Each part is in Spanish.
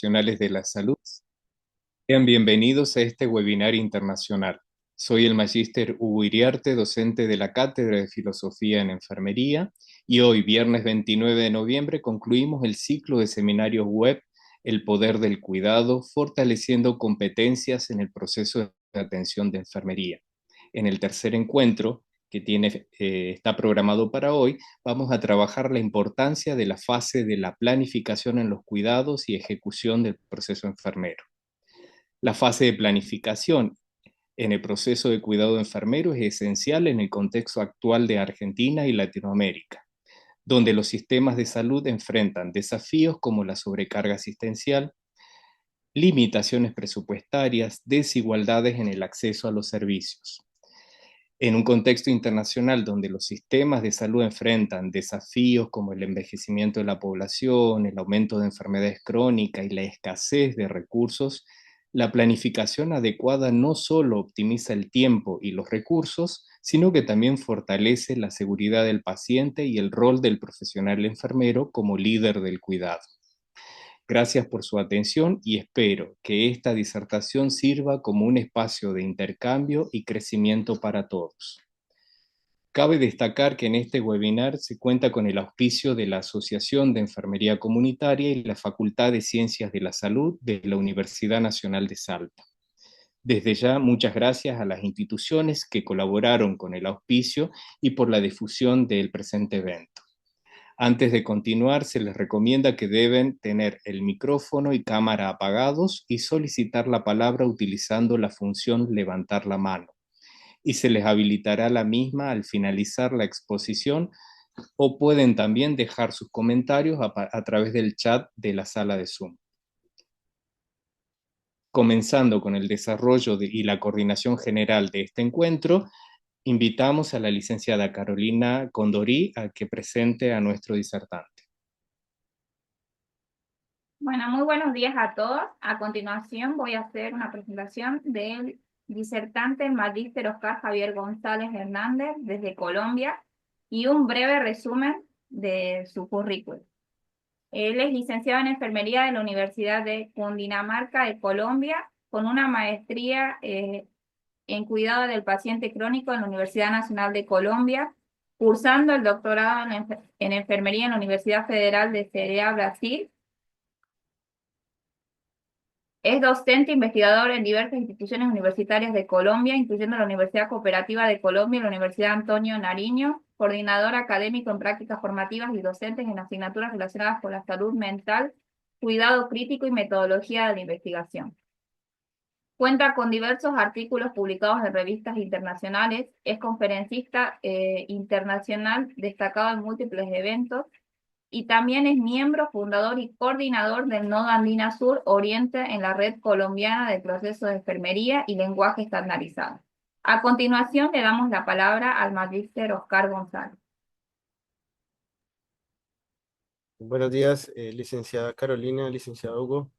profesionales de la salud. Sean bienvenidos a este webinar internacional. Soy el magíster Hugo Iriarte, docente de la Cátedra de Filosofía en Enfermería, y hoy, viernes 29 de noviembre, concluimos el ciclo de seminarios web El poder del cuidado, fortaleciendo competencias en el proceso de atención de enfermería. En el tercer encuentro, está programado para hoy, vamos a trabajar la importancia de la fase de la planificación en los cuidados y ejecución del proceso enfermero. La fase de planificación en el proceso de cuidado enfermero es esencial en el contexto actual de Argentina y Latinoamérica, donde los sistemas de salud enfrentan desafíos como la sobrecarga asistencial, limitaciones presupuestarias, desigualdades en el acceso a los servicios. En un contexto internacional donde los sistemas de salud enfrentan desafíos como el envejecimiento de la población, el aumento de enfermedades crónicas y la escasez de recursos, la planificación adecuada no solo optimiza el tiempo y los recursos, sino que también fortalece la seguridad del paciente y el rol del profesional enfermero como líder del cuidado. Gracias por su atención y espero que esta disertación sirva como un espacio de intercambio y crecimiento para todos. Cabe destacar que en este webinar se cuenta con el auspicio de la Asociación de Enfermería Comunitaria y la Facultad de Ciencias de la Salud de la Universidad Nacional de Salta. Desde ya, muchas gracias a las instituciones que colaboraron con el auspicio y por la difusión del presente evento. Antes de continuar, se les recomienda que deben tener el micrófono y cámara apagados y solicitar la palabra utilizando la función levantar la mano, y se les habilitará la misma al finalizar la exposición, o pueden también dejar sus comentarios a través del chat de la sala de Zoom. Comenzando con el desarrollo y la coordinación general de este encuentro, invitamos a la licenciada Carolina Condorí a que presente a nuestro disertante. Bueno, muy buenos días a todos. A continuación voy a hacer una presentación del disertante, el magíster Oscar Javier González Hernández, desde Colombia, y un breve resumen de su currículum. Él es licenciado en enfermería de la Universidad de Cundinamarca de Colombia, con una maestría en cuidado del paciente crónico en la Universidad Nacional de Colombia, cursando el doctorado en enfermería en la Universidad Federal de Ceará, Brasil. Es docente investigador en diversas instituciones universitarias de Colombia, incluyendo la Universidad Cooperativa de Colombia y la Universidad Antonio Nariño, coordinador académico en prácticas formativas y docentes en asignaturas relacionadas con la salud mental, cuidado crítico y metodología de la investigación. Cuenta con diversos artículos publicados en revistas internacionales, es conferencista internacional destacado en múltiples eventos, y también es miembro, fundador y coordinador del Nodo Andina Sur Oriente en la Red Colombiana de Procesos de Enfermería y Lenguaje Estandarizado. A continuación le damos la palabra al magíster Oscar González. Buenos días, licenciada Carolina, licenciado Hugo.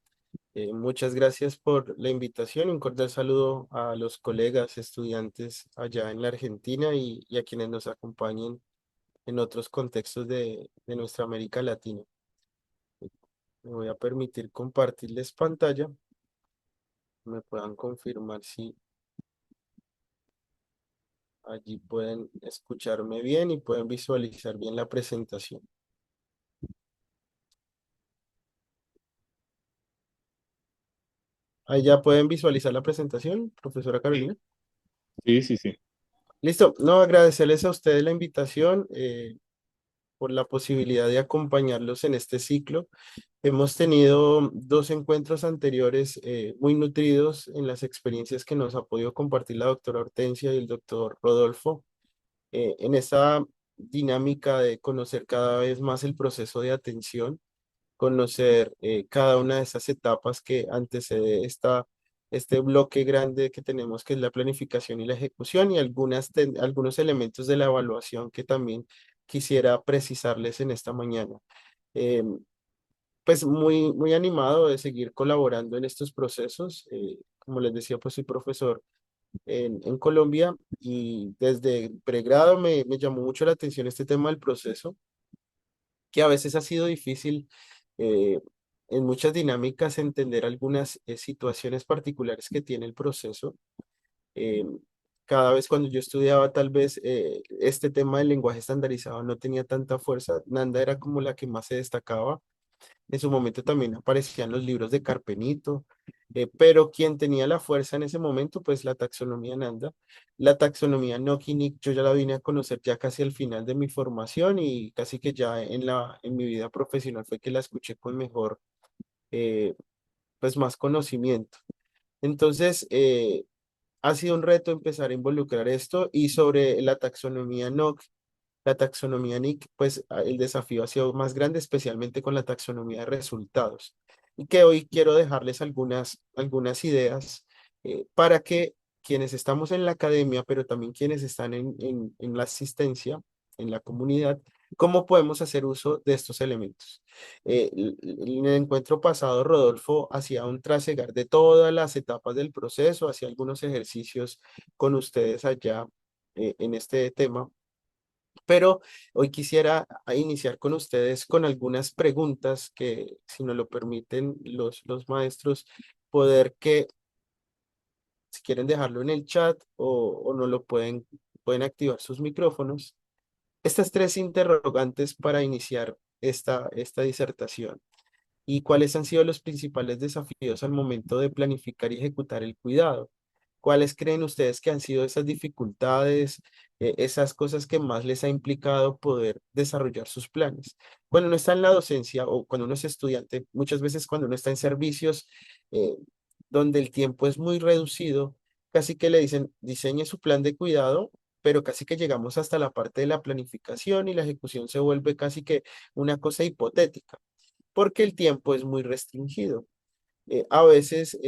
Muchas gracias por la invitación. Un cordial saludo a los colegas estudiantes allá en la Argentina y a quienes nos acompañen en otros contextos de nuestra América Latina. Me voy a permitir compartirles pantalla. Me puedan confirmar si allí pueden escucharme bien y pueden visualizar bien la presentación. Ahí ya pueden visualizar la presentación, profesora Carolina. Sí, sí, sí. Listo, no, agradecerles a ustedes la invitación, por la posibilidad de acompañarlos en este ciclo. Hemos tenido dos encuentros anteriores muy nutridos en las experiencias que nos ha podido compartir la doctora Hortensia y el doctor Rodolfo, en esta dinámica de conocer cada vez más el proceso de atención, conocer cada una de esas etapas que antecede este bloque grande que tenemos, que es la planificación y la ejecución, y algunos elementos de la evaluación que también quisiera precisarles en esta mañana. Em, pues muy animado de seguir colaborando en estos procesos. Como les decía, pues soy profesor en Colombia, y desde pregrado me llamó mucho la atención este tema del proceso, que a veces ha sido difícil. eh, en muchas dinámicas entender algunas situaciones particulares que tiene el proceso. Eh, Cada vez cuando yo estudiaba, tal vez este tema del lenguaje estandarizado no tenía tanta fuerza. Nanda era como la que más se destacaba. En su momento también aparecían los libros de Carpenito, pero quien tenía la fuerza en ese momento, pues la taxonomía Nanda. La taxonomía Nockinick, yo ya la vine a conocer ya casi al final de mi formación y casi que ya en mi vida profesional fue que la escuché con mejor, eh, pues más conocimiento. Entonces, ha sido un reto empezar a involucrar esto y sobre la taxonomía NOC, la taxonomía NIC, pues el desafío ha sido más grande, especialmente con la taxonomía de resultados. Y que hoy quiero dejarles algunas ideas para que quienes estamos en la academia, pero también quienes están en la asistencia, en la comunidad, cómo podemos hacer uso de estos elementos. En el encuentro pasado, Rodolfo hacía un trasegar de todas las etapas del proceso, hacía algunos ejercicios con ustedes allá en este tema, pero hoy quisiera iniciar con ustedes con algunas preguntas que, si nos lo permiten los maestros, poder que, si quieren dejarlo en el chat o no lo pueden activar sus micrófonos. Estas tres interrogantes para iniciar esta disertación. ¿Y cuáles han sido los principales desafíos al momento de planificar y ejecutar el cuidado? ¿Cuáles creen ustedes que han sido esas dificultades, esas cosas que más les ha implicado poder desarrollar sus planes? Cuando uno está en la docencia o cuando uno es estudiante, muchas veces cuando uno está en servicios eh, donde el tiempo es muy reducido, casi que le dicen, diseñe su plan de cuidado, pero casi que llegamos hasta la parte de la planificación y la ejecución se vuelve casi que una cosa hipotética, porque el tiempo es muy restringido. A veces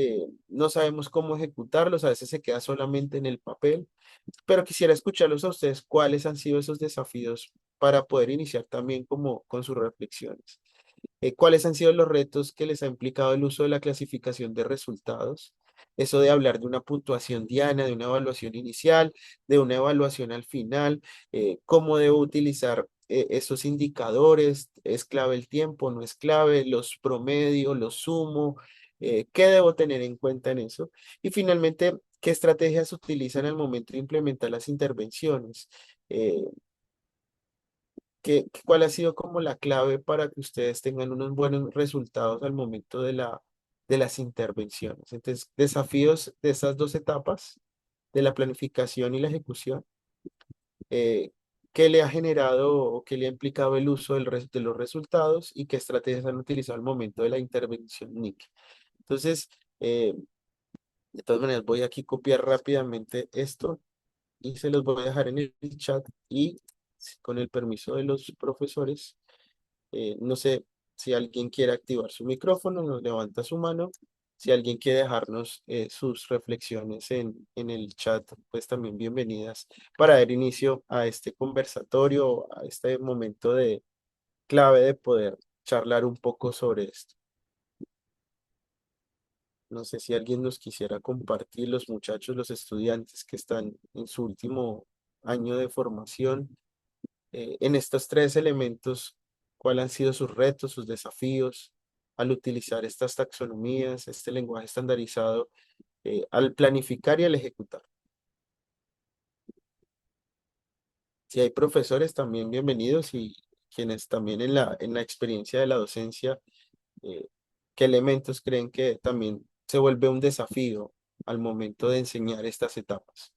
no sabemos cómo ejecutarlos, a veces se queda solamente en el papel, pero quisiera escucharlos a ustedes cuáles han sido esos desafíos para poder iniciar también como con sus reflexiones. ¿Cuáles han sido los retos que les ha implicado el uso de la clasificación de resultados? Eso de hablar de una puntuación diana, de una evaluación inicial, de una evaluación al final, cómo debo utilizar esos indicadores, es clave el tiempo, no es clave, los promedio, los sumo, qué debo tener en cuenta en eso. Y finalmente, ¿qué estrategias utilizan al momento de implementar las intervenciones? Eh, ¿Cuál ha sido como la clave para que ustedes tengan unos buenos resultados al momento de las intervenciones? Entonces, desafíos de estas dos etapas, de la planificación y la ejecución, eh, ¿qué le ha generado o qué le ha implicado el uso de los resultados y qué estrategias han utilizado al momento de la intervención NIC? Entonces, de todas maneras, voy aquí a copiar rápidamente esto y se los voy a dejar en el chat y con el permiso de los profesores. No sé si alguien quiere activar su micrófono, nos levanta su mano. Si alguien quiere dejarnos sus reflexiones en el chat, pues también bienvenidas para dar inicio a este conversatorio, a este momento de clave de poder charlar un poco sobre esto. No sé si alguien nos quisiera compartir, los muchachos, los estudiantes que están en su último año de formación, en estos tres elementos, ¿cuáles han sido sus retos, sus desafíos al utilizar estas taxonomías, este lenguaje estandarizado, al planificar y al ejecutar? Si hay profesores, también bienvenidos y quienes también en la experiencia de la docencia, eh, ¿qué elementos creen que también se vuelve un desafío al momento de enseñar estas etapas?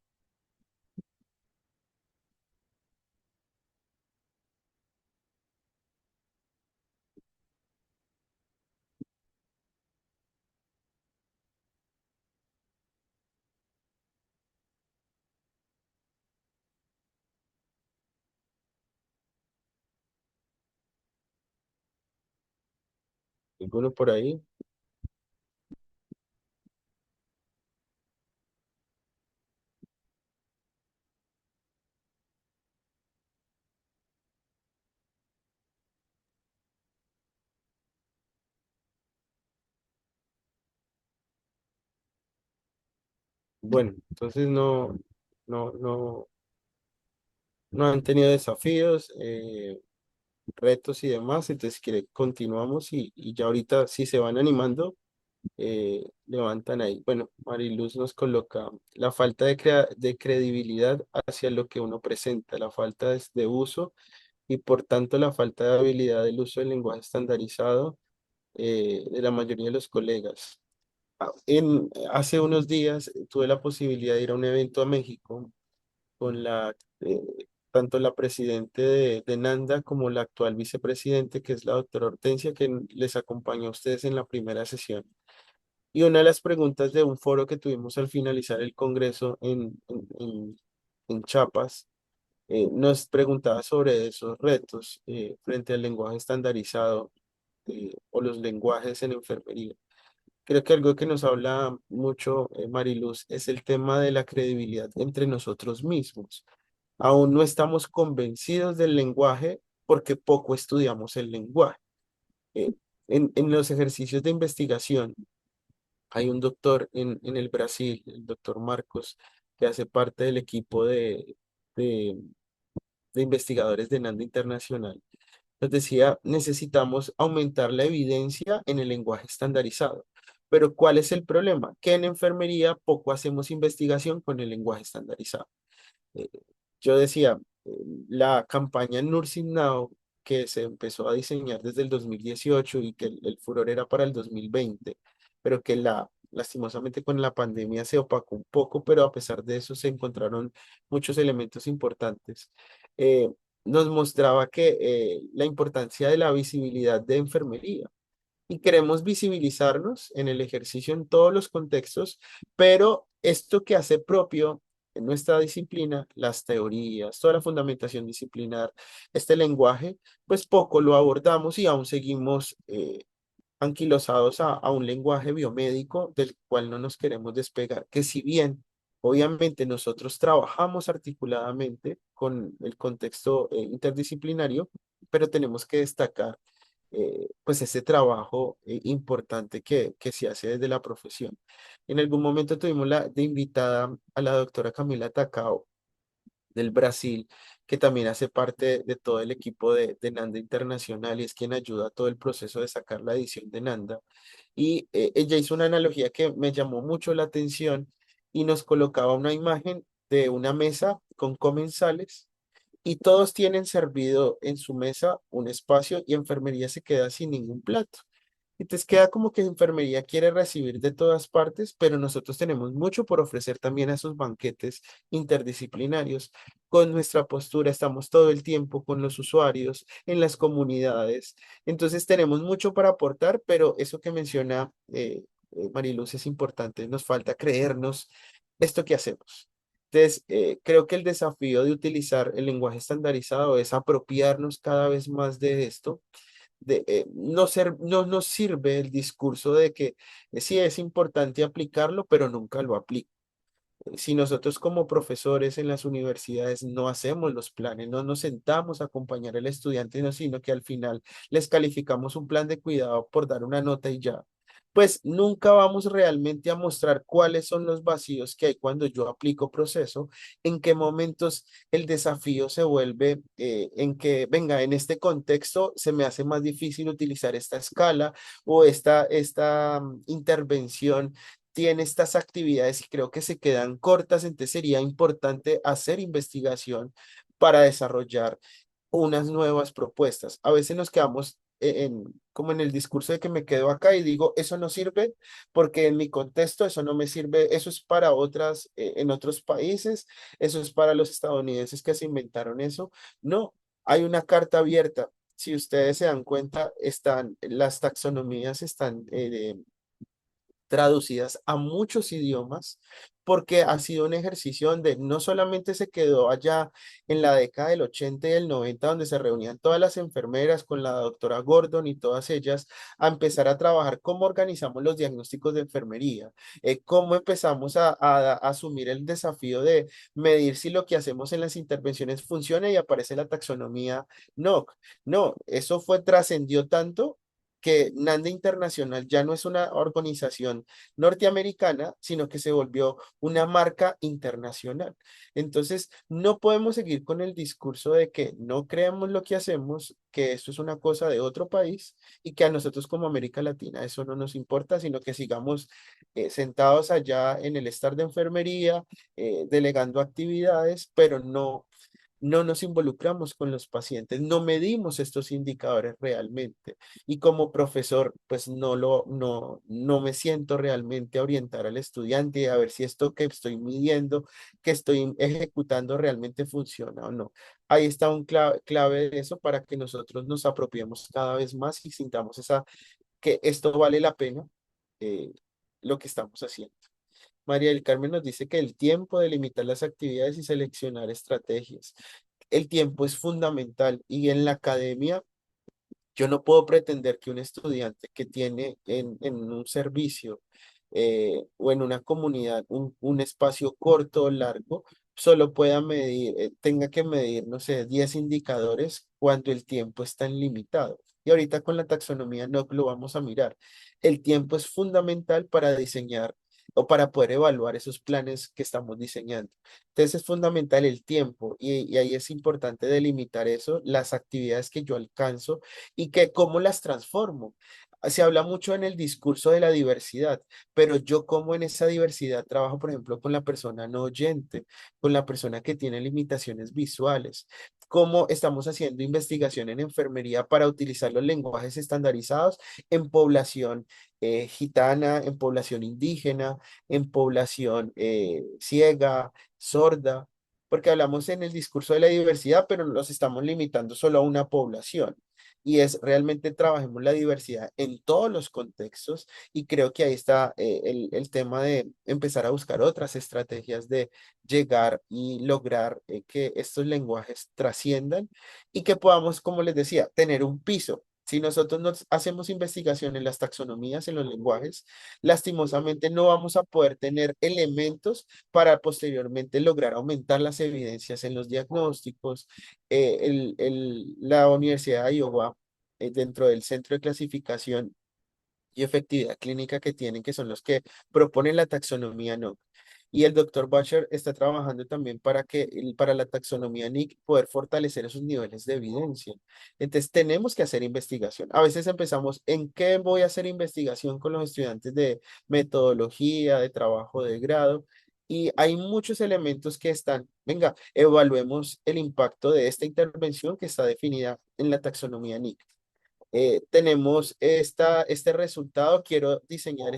¿Alguno por ahí? Bueno, entonces no, no han tenido desafíos. retos y demás. Entonces, continuamos y ya ahorita si se van animando, levantan ahí. Bueno, Mariluz nos coloca la falta de credibilidad hacia lo que uno presenta, la falta de uso y por tanto la falta de habilidad del uso del lenguaje estandarizado de la mayoría de los colegas. Hace unos días tuve la posibilidad de ir a un evento a México con eh, tanto la presidente de NANDA como la actual vicepresidente, que es la doctora Hortensia, que les acompañó a ustedes en la primera sesión. Y una de las preguntas de un foro que tuvimos al finalizar el congreso en Chiapas, nos preguntaba sobre esos retos frente al lenguaje estandarizado o los lenguajes en enfermería. Creo que algo que nos habla mucho Mariluz es el tema de la credibilidad entre nosotros mismos. Aún no estamos convencidos del lenguaje porque poco estudiamos el lenguaje. Eh, en los ejercicios de investigación, hay un doctor en el Brasil, el doctor Marcos, que hace parte del equipo de, de investigadores de NANDA Internacional. Nos decía, necesitamos aumentar la evidencia en el lenguaje estandarizado. Pero ¿cuál es el problema? Que en enfermería poco hacemos investigación con el lenguaje estandarizado. Eh, yo decía, eh, la campaña Nursing Now, que se empezó a diseñar desde el 2018 y que el furor era para el 2020, pero que lastimosamente con la pandemia se opacó un poco, pero a pesar de eso se encontraron muchos elementos importantes. Eh, Nos mostraba que la importancia de la visibilidad de enfermería y queremos visibilizarnos en el ejercicio en todos los contextos, pero esto que hace propio en nuestra disciplina, las teorías, toda la fundamentación disciplinar, este lenguaje, pues poco lo abordamos y aún seguimos anquilosados a un lenguaje biomédico del cual no nos queremos despegar, que si bien obviamente nosotros trabajamos articuladamente con el contexto interdisciplinario, pero tenemos que destacar pues ese trabajo importante que se hace desde la profesión. En algún momento tuvimos de invitada a la doctora Camila Tacao del Brasil, que también hace parte de todo el equipo de NANDA Internacional y es quien ayuda a todo el proceso de sacar la edición de NANDA. Y ella hizo una analogía que me llamó mucho la atención y nos colocaba una imagen de una mesa con comensales y todos tienen servido en su mesa un espacio y enfermería se queda sin ningún plato. Entonces queda como que enfermería quiere recibir de todas partes, pero nosotros tenemos mucho por ofrecer también a esos banquetes interdisciplinarios. Con nuestra postura estamos todo el tiempo con los usuarios, en las comunidades. Entonces tenemos mucho para aportar, pero eso que menciona Mariluz es importante. Nos falta creernos esto que hacemos. Entonces, creo que el desafío de utilizar el lenguaje estandarizado es apropiarnos cada vez más de esto no nos sirve el discurso de que sí es importante aplicarlo, pero nunca lo aplico. Si nosotros como profesores en las universidades no hacemos los planes, no nos sentamos a acompañar al estudiante, no, sino que al final les calificamos un plan de cuidado por dar una nota y ya, pues nunca vamos realmente a mostrar cuáles son los vacíos que hay cuando yo aplico proceso, en qué momentos el desafío se vuelve en que, venga, en este contexto se me hace más difícil utilizar esta escala o esta intervención tiene estas actividades y creo que se quedan cortas, entonces sería importante hacer investigación para desarrollar unas nuevas propuestas. A veces nos quedamos como en el discurso de que me quedo acá y digo, eso no sirve porque en mi contexto eso no me sirve, eso es para otras, en otros países, eso es para los estadounidenses que se inventaron eso. No, hay una carta abierta. Si ustedes se dan cuenta, las taxonomías están traducidas a muchos idiomas, porque ha sido un ejercicio donde no solamente se quedó allá en la década del 80 y del 90, donde se reunían todas las enfermeras con la doctora Gordon y todas ellas a empezar a trabajar cómo organizamos los diagnósticos de enfermería, cómo empezamos a asumir el desafío de medir si lo que hacemos en las intervenciones funciona y aparece la taxonomía NOC. No, eso trascendió tanto que NANDE Internacional ya no es una organización norteamericana, sino que se volvió una marca internacional. Entonces, no podemos seguir con el discurso de que no creemos lo que hacemos, que esto es una cosa de otro país y que a nosotros como América Latina eso no nos importa, sino que sigamos sentados allá en el estar de enfermería, delegando actividades, pero no nos involucramos con los pacientes, no medimos estos indicadores realmente. Y como profesor, pues no me siento realmente a orientar al estudiante a ver si esto que estoy midiendo, que estoy ejecutando realmente funciona o no. Ahí está un clave de eso para que nosotros nos apropiemos cada vez más y sintamos que esto vale la pena, eh, lo que estamos haciendo. María del Carmen nos dice que el tiempo de limitar las actividades y seleccionar estrategias. El tiempo es fundamental y en la academia yo no puedo pretender que un estudiante que tiene en un servicio o en una comunidad un espacio corto o largo solo pueda medir, tenga que medir, no sé, 10 indicadores cuando el tiempo es tan limitado. Y ahorita con la taxonomía no lo vamos a mirar. El tiempo es fundamental para diseñar o para poder evaluar esos planes que estamos diseñando. Entonces es fundamental el tiempo y ahí es importante delimitar eso, las actividades que yo alcanzo y que cómo las transformo. Se habla mucho en el discurso de la diversidad, pero yo como en esa diversidad trabajo, por ejemplo, con la persona no oyente, con la persona que tiene limitaciones visuales, cómo estamos haciendo investigación en enfermería para utilizar los lenguajes estandarizados en población gitana, en población indígena, en población ciega, sorda, porque hablamos en el discurso de la diversidad, pero los estamos limitando solo a una población. Y es realmente trabajemos la diversidad en todos los contextos y creo que ahí está el tema de empezar a buscar otras estrategias de llegar y lograr que estos lenguajes trasciendan y que podamos, como les decía, tener un piso. Si nosotros no hacemos investigación en las taxonomías, en los lenguajes, lastimosamente no vamos a poder tener elementos para posteriormente lograr aumentar las evidencias en los diagnósticos. La Universidad de Iowa, dentro del centro de clasificación y efectividad clínica que tienen, que son los que proponen la taxonomía NOC. Y el doctor Butcher está trabajando también para la taxonomía NIC poder fortalecer esos niveles de evidencia. Entonces, tenemos que hacer investigación. A veces empezamos en qué voy a hacer investigación con los estudiantes de metodología, de trabajo de grado. Y hay muchos elementos que están, venga, evaluemos el impacto de esta intervención que está definida en la taxonomía NIC. Tenemos este resultado, quiero diseñar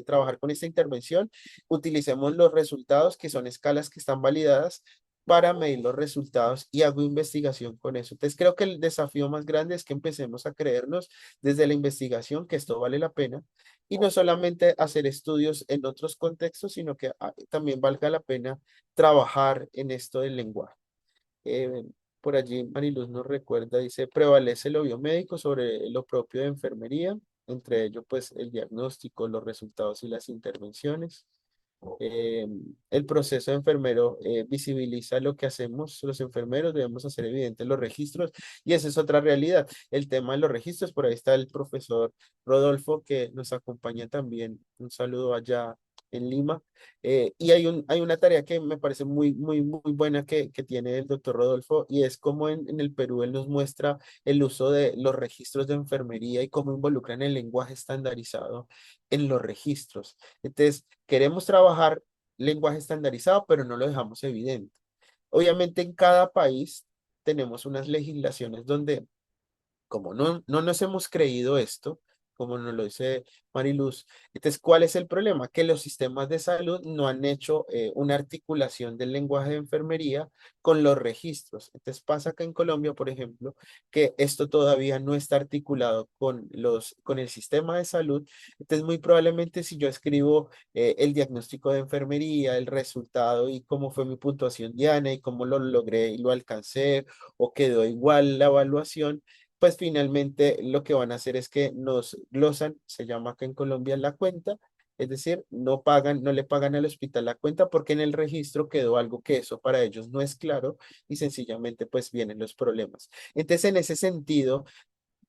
trabajar con esta intervención, utilicemos los resultados que son escalas que están validadas para medir los resultados y hago investigación con eso. Entonces creo que el desafío más grande es que empecemos a creernos desde la investigación que esto vale la pena y no solamente hacer estudios en otros contextos, sino que también valga la pena trabajar en esto del lenguaje. Eh, por allí Mariluz nos recuerda, dice, prevalece lo biomédico sobre lo propio de enfermería, entre ellos pues el diagnóstico, los resultados y las intervenciones. Eh, el proceso de enfermero visibiliza lo que hacemos los enfermeros, debemos hacer evidentes los registros y esa es otra realidad. El tema de los registros, por ahí está el profesor Rodolfo que nos acompaña también. Un saludo allá en Lima. Y hay una tarea que me parece muy buena que tiene el doctor Rodolfo y es como en el Perú él nos muestra el uso de los registros de enfermería y cómo involucran el lenguaje estandarizado en los registros. Entonces, queremos trabajar lenguaje estandarizado, pero no lo dejamos evidente. Obviamente, en cada país tenemos unas legislaciones donde, como no nos hemos creído esto, como nos lo dice Mariluz, entonces, ¿cuál es el problema? Que los sistemas de salud no han hecho una articulación del lenguaje de enfermería con los registros. Entonces, pasa acá en Colombia, por ejemplo, que esto todavía no está articulado con el sistema de salud. Entonces, muy probablemente si yo escribo el diagnóstico de enfermería, el resultado y cómo fue mi puntuación diana y cómo lo logré y lo alcancé o quedó igual la evaluación, pues finalmente lo que van a hacer es que nos glosan, se llama acá en Colombia la cuenta, es decir, no le pagan al hospital la cuenta porque en el registro quedó algo que eso para ellos no es claro y sencillamente pues vienen los problemas. Entonces, en ese sentido,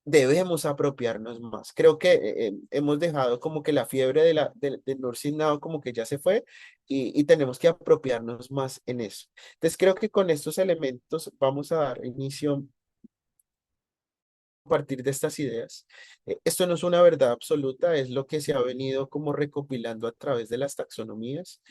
debemos apropiarnos más. Creo que hemos dejado como que la fiebre del Nursing Now como que ya se fue y tenemos que apropiarnos más en eso. Entonces creo que con estos elementos vamos a dar inicio a partir de estas ideas. Esto no es una verdad absoluta, es lo que se ha venido como recopilando a través de las taxonomías.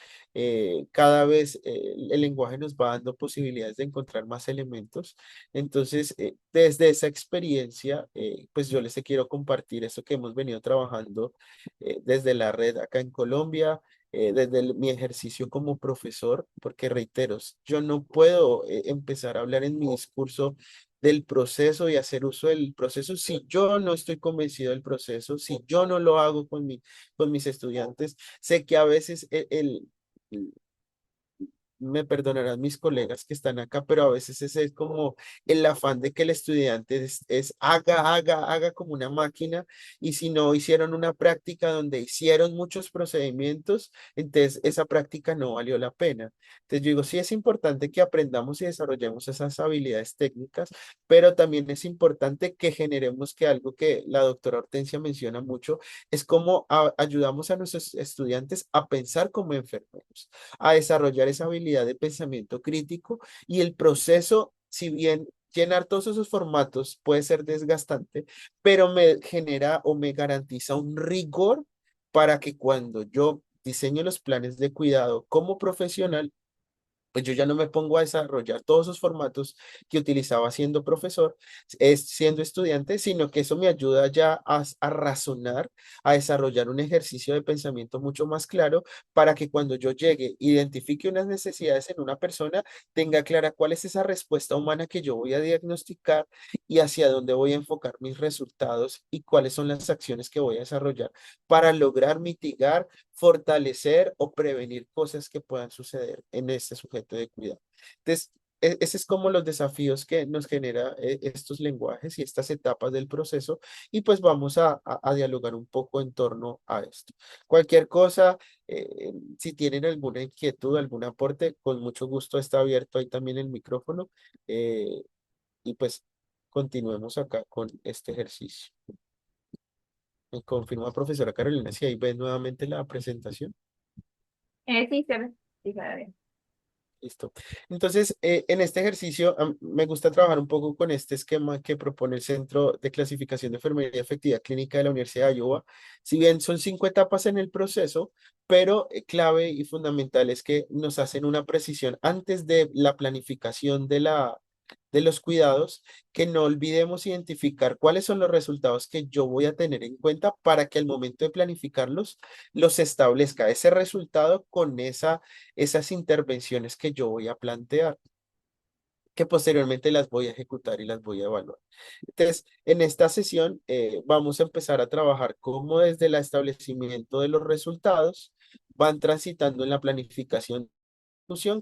Cada vez el lenguaje nos va dando posibilidades de encontrar más elementos. Entonces, desde esa experiencia, pues yo les quiero compartir eso que hemos venido trabajando desde la red acá en Colombia. Desde mi ejercicio como profesor, porque reitero, yo no puedo empezar a hablar en mi discurso del proceso y hacer uso del proceso si yo no estoy convencido del proceso, si yo no lo hago con mis estudiantes. Sé que a veces me perdonarán mis colegas que están acá, pero a veces ese es como el afán de que el estudiante es haga como una máquina y si no hicieron una práctica donde hicieron muchos procedimientos, entonces esa práctica no valió la pena. Entonces yo digo, sí es importante que aprendamos y desarrollemos esas habilidades técnicas, pero también es importante que generemos que algo que la doctora Hortensia menciona mucho es cómo ayudamos a nuestros estudiantes a pensar como enfermeros, a desarrollar esa habilidad de pensamiento crítico y el proceso, si bien llenar todos esos formatos puede ser desgastante, pero me genera o me garantiza un rigor para que cuando yo diseño los planes de cuidado como profesional, pues yo ya no me pongo a desarrollar todos esos formatos que utilizaba siendo profesor, siendo estudiante, sino que eso me ayuda ya a razonar, a desarrollar un ejercicio de pensamiento mucho más claro para que cuando yo llegue, identifique unas necesidades en una persona, tenga clara cuál es esa respuesta humana que yo voy a diagnosticar y hacia dónde voy a enfocar mis resultados y cuáles son las acciones que voy a desarrollar para lograr mitigar, fortalecer o prevenir cosas que puedan suceder en este sujeto de cuidado. Entonces, ese es como los desafíos que nos genera estos lenguajes y estas etapas del proceso y pues vamos a dialogar un poco en torno a esto. Cualquier cosa, si tienen alguna inquietud, algún aporte, con mucho gusto está abierto ahí también el micrófono y pues continuemos acá con este ejercicio. Me confirma profesora Carolina si ahí ven nuevamente la presentación. Sí, sí, se ve bien. Listo. Entonces, en este ejercicio me gusta trabajar un poco con este esquema que propone el Centro de Clasificación de Enfermería y Efectividad Clínica de la Universidad de Iowa. Si bien son 5 etapas en el proceso, pero clave y fundamental es que nos hacen una precisión antes de la planificación de los cuidados, que no olvidemos identificar cuáles son los resultados que yo voy a tener en cuenta para que al momento de planificarlos, los establezca ese resultado con esas intervenciones que yo voy a plantear, que posteriormente las voy a ejecutar y las voy a evaluar. Entonces, en esta sesión vamos a empezar a trabajar cómo desde el establecimiento de los resultados van transitando en la planificación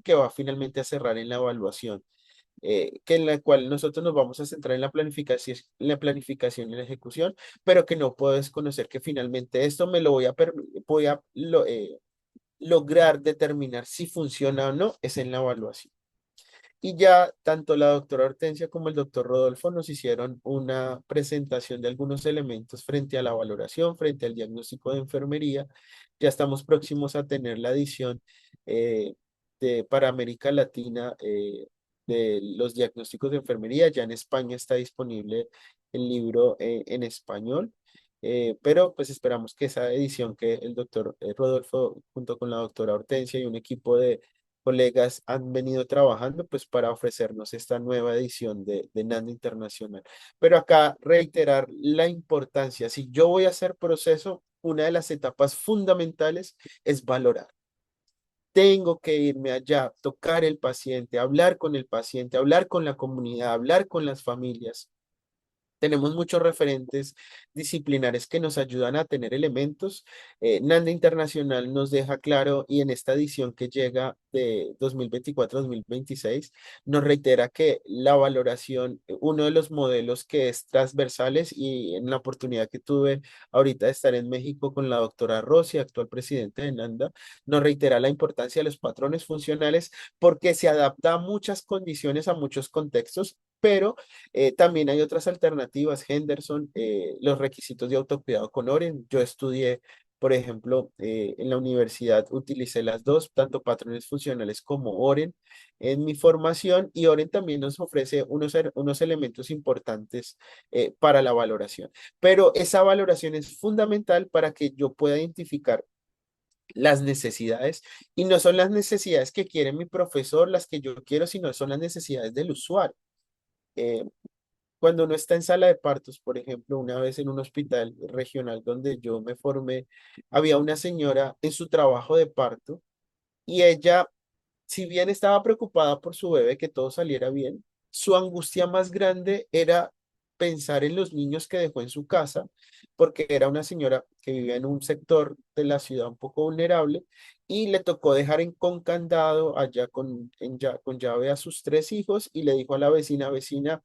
que va finalmente a cerrar en la evaluación, que en la cual nosotros nos vamos a centrar en la planificación y la ejecución, pero que no puedo desconocer que finalmente esto me lo voy a lograr determinar si funciona o no, es en la evaluación. Y ya tanto la doctora Hortensia como el doctor Rodolfo nos hicieron una presentación de algunos elementos frente a la valoración, frente al diagnóstico de enfermería. Ya estamos próximos a tener la edición eh, para América Latina de los diagnósticos de enfermería. Ya en España está disponible el libro en español. Pero pues esperamos que esa edición que el doctor Rodolfo junto con la doctora Hortensia y un equipo de colegas han venido trabajando pues para ofrecernos esta nueva edición de NAND Internacional. Pero acá reiterar la importancia, si yo voy a hacer proceso, una de las etapas fundamentales es valorar. Tengo que irme allá, tocar el paciente, hablar con la comunidad, hablar con las familias. Tenemos muchos referentes disciplinares que nos ayudan a tener elementos. NANDA Internacional nos deja claro y en esta edición que llega de 2024-2026 nos reitera que la valoración, uno de los modelos que es transversales y en la oportunidad que tuve ahorita de estar en México con la doctora Rossi, actual presidente de NANDA, nos reitera la importancia de los patrones funcionales porque se adapta a muchas condiciones, a muchos contextos pero también hay otras alternativas, Henderson, los requisitos de autocuidado con Oren. Yo estudié, por ejemplo, en la universidad utilicé las dos, tanto patrones funcionales como Oren en mi formación, y Oren también nos ofrece unos elementos importantes para la valoración. Pero esa valoración es fundamental para que yo pueda identificar las necesidades, y no son las necesidades que quiere mi profesor las que yo quiero, sino son las necesidades del usuario. Eh, Cuando uno está en sala de partos, por ejemplo, una vez en un hospital regional donde yo me formé, había una señora en su trabajo de parto y ella, si bien estaba preocupada por su bebé, que todo saliera bien, su angustia más grande era pensar en los niños que dejó en su casa, porque era una señora que vivía en un sector de la ciudad un poco vulnerable y le tocó dejar con candado allá con llave a sus tres hijos, y le dijo a la vecina, vecina,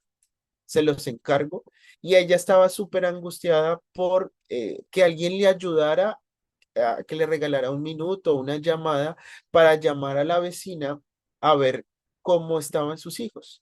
se los encargo. Y ella estaba súper angustiada por que alguien le ayudara, que le regalara un minuto, una llamada para llamar a la vecina a ver cómo estaban sus hijos.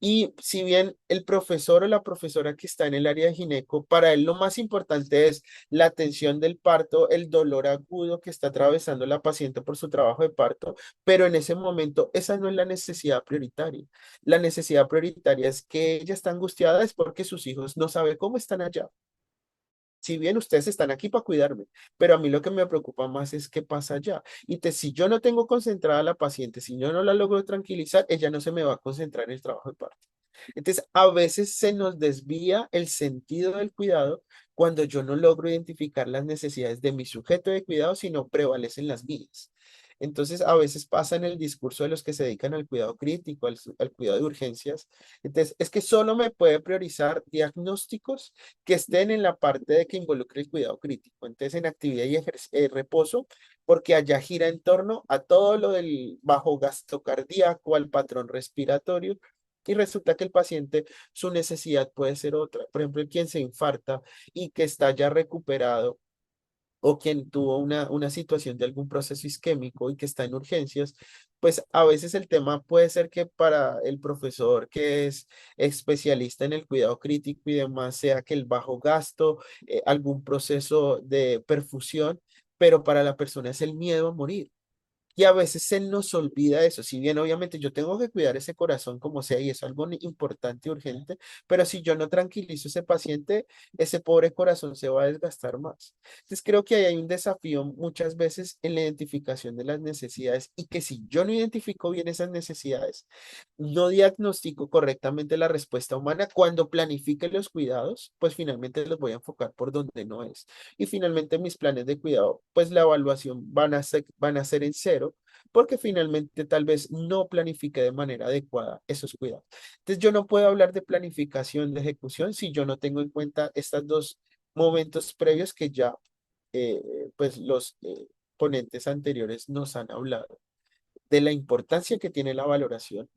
Y si bien el profesor o la profesora que está en el área de gineco, para él lo más importante es la atención del parto, el dolor agudo que está atravesando la paciente por su trabajo de parto, pero en ese momento esa no es la necesidad prioritaria. La necesidad prioritaria es que ella está angustiada es porque sus hijos no sabe cómo están allá. Si bien ustedes están aquí para cuidarme, pero a mí lo que me preocupa más es qué pasa allá. Si yo no tengo concentrada a la paciente, si yo no la logro tranquilizar, ella no se me va a concentrar en el trabajo de parto. Entonces, a veces se nos desvía el sentido del cuidado cuando yo no logro identificar las necesidades de mi sujeto de cuidado, sino prevalecen las mías. Entonces, a veces pasa en el discurso de los que se dedican al cuidado crítico, al cuidado de urgencias. Entonces, es que solo me puede priorizar diagnósticos que estén en la parte de que involucre el cuidado crítico. Entonces, en actividad y reposo, porque allá gira en torno a todo lo del bajo gasto cardíaco, al patrón respiratorio, y resulta que el paciente, su necesidad puede ser otra. Por ejemplo, quien se infarta y que está ya recuperado, o quien tuvo una situación de algún proceso isquémico y que está en urgencias, pues a veces el tema puede ser que para el profesor que es especialista en el cuidado crítico y demás, sea que el bajo gasto, algún proceso de perfusión, pero para la persona es el miedo a morir. Y a veces se nos olvida eso. Si bien obviamente yo tengo que cuidar ese corazón como sea y es algo importante y urgente, pero si yo no tranquilizo a ese paciente, ese pobre corazón se va a desgastar más. Entonces creo que ahí hay un desafío muchas veces en la identificación de las necesidades, y que si yo no identifico bien esas necesidades, no diagnostico correctamente la respuesta humana, cuando planifique los cuidados, pues finalmente los voy a enfocar por donde no es. Y finalmente mis planes de cuidado, pues la evaluación van a ser en cero, porque finalmente tal vez no planifique de manera adecuada esos cuidados. Entonces yo no puedo hablar de planificación de ejecución si yo no tengo en cuenta estos dos momentos previos que ya pues los ponentes anteriores nos han hablado de la importancia que tiene la valoración.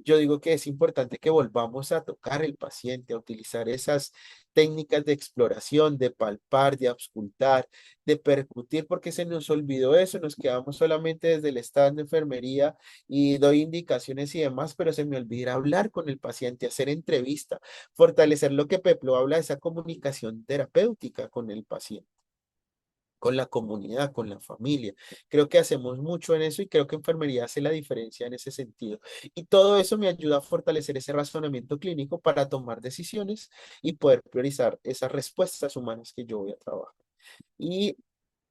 Yo digo que es importante que volvamos a tocar el paciente, a utilizar esas técnicas de exploración, de palpar, de auscultar, de percutir, porque se nos olvidó eso, nos quedamos solamente desde el estado de enfermería y doy indicaciones y demás, pero se me olvida hablar con el paciente, hacer entrevista, fortalecer lo que Peplo habla, esa comunicación terapéutica con el paciente, con la comunidad, con la familia. Creo que hacemos mucho en eso, y creo que enfermería hace la diferencia en ese sentido. Y todo eso me ayuda a fortalecer ese razonamiento clínico para tomar decisiones y poder priorizar esas respuestas humanas que yo voy a trabajar. Y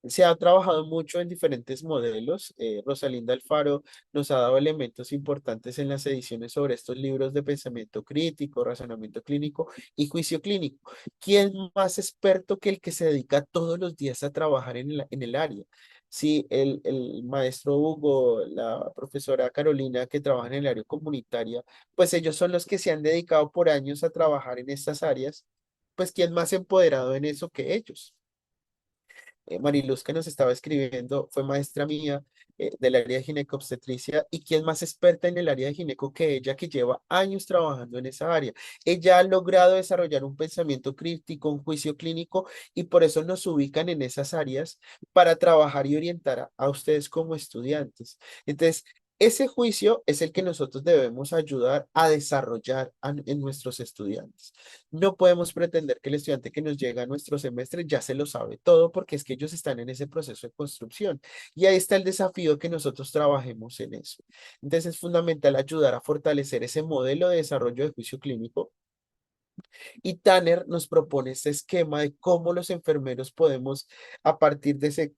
se ha trabajado mucho en diferentes modelos. Rosalinda Alfaro nos ha dado elementos importantes en las ediciones sobre estos libros de pensamiento crítico, razonamiento clínico y juicio clínico. ¿Quién más experto que el que se dedica todos los días a trabajar en el área? Sí, el maestro Hugo, la profesora Carolina, que trabaja en el área comunitaria, pues ellos son los que se han dedicado por años a trabajar en estas áreas. Pues ¿quién más empoderado en eso que ellos? Mariluz, que nos estaba escribiendo, fue maestra mía del área de ginecobstetricia, y quién más experta en el área de gineco que ella, que lleva años trabajando en esa área. Ella ha logrado desarrollar un pensamiento crítico, un juicio clínico, y por eso nos ubican en esas áreas para trabajar y orientar a ustedes como estudiantes. Entonces, Ese juicio es el que nosotros debemos ayudar a desarrollar en nuestros estudiantes. No podemos pretender que el estudiante que nos llega a nuestro semestre ya se lo sabe todo porque es que ellos están en ese proceso de construcción. Y ahí está el desafío que nosotros trabajemos en eso. Entonces es fundamental ayudar a fortalecer ese modelo de desarrollo de juicio clínico. Y Tanner nos propone este esquema de cómo los enfermeros podemos, a partir de ese,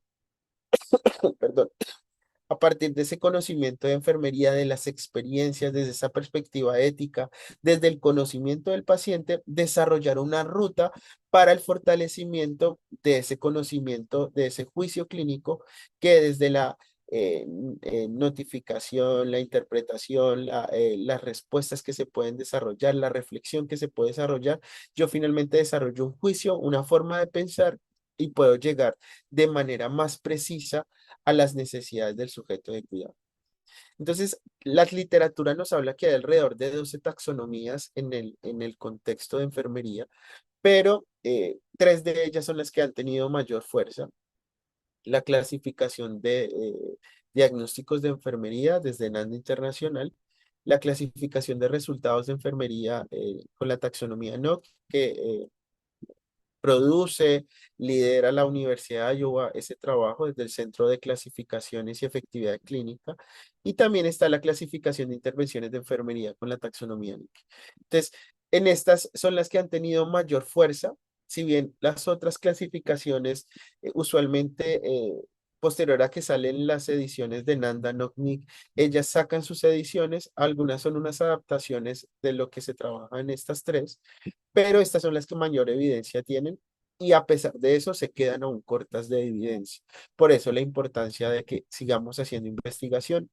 perdón, a partir de ese conocimiento de enfermería, de las experiencias, desde esa perspectiva ética, desde el conocimiento del paciente, desarrollar una ruta para el fortalecimiento de ese conocimiento, de ese juicio clínico, que desde la notificación, la interpretación, las respuestas que se pueden desarrollar, la reflexión que se puede desarrollar, yo finalmente desarrollo un juicio, una forma de pensar y puedo llegar de manera más precisa a las necesidades del sujeto de cuidado. Entonces, la literatura nos habla que hay alrededor de 12 taxonomías en el contexto de enfermería, pero tres de ellas son las que han tenido mayor fuerza. La clasificación de diagnósticos de enfermería desde NAND Internacional, la clasificación de resultados de enfermería con la taxonomía NOC, que produce, lidera la Universidad de Iowa ese trabajo desde el Centro de Clasificaciones y Efectividad Clínica, y también está la clasificación de intervenciones de enfermería con la taxonomía NIC. Entonces, en estas son las que han tenido mayor fuerza, si bien las otras clasificaciones usualmente posterior a que salen las ediciones de Nanda NOC-NIC, ellas sacan sus ediciones, algunas son unas adaptaciones de lo que se trabaja en estas tres, pero estas son las que mayor evidencia tienen y a pesar de eso se quedan aún cortas de evidencia. Por eso la importancia de que sigamos haciendo investigación.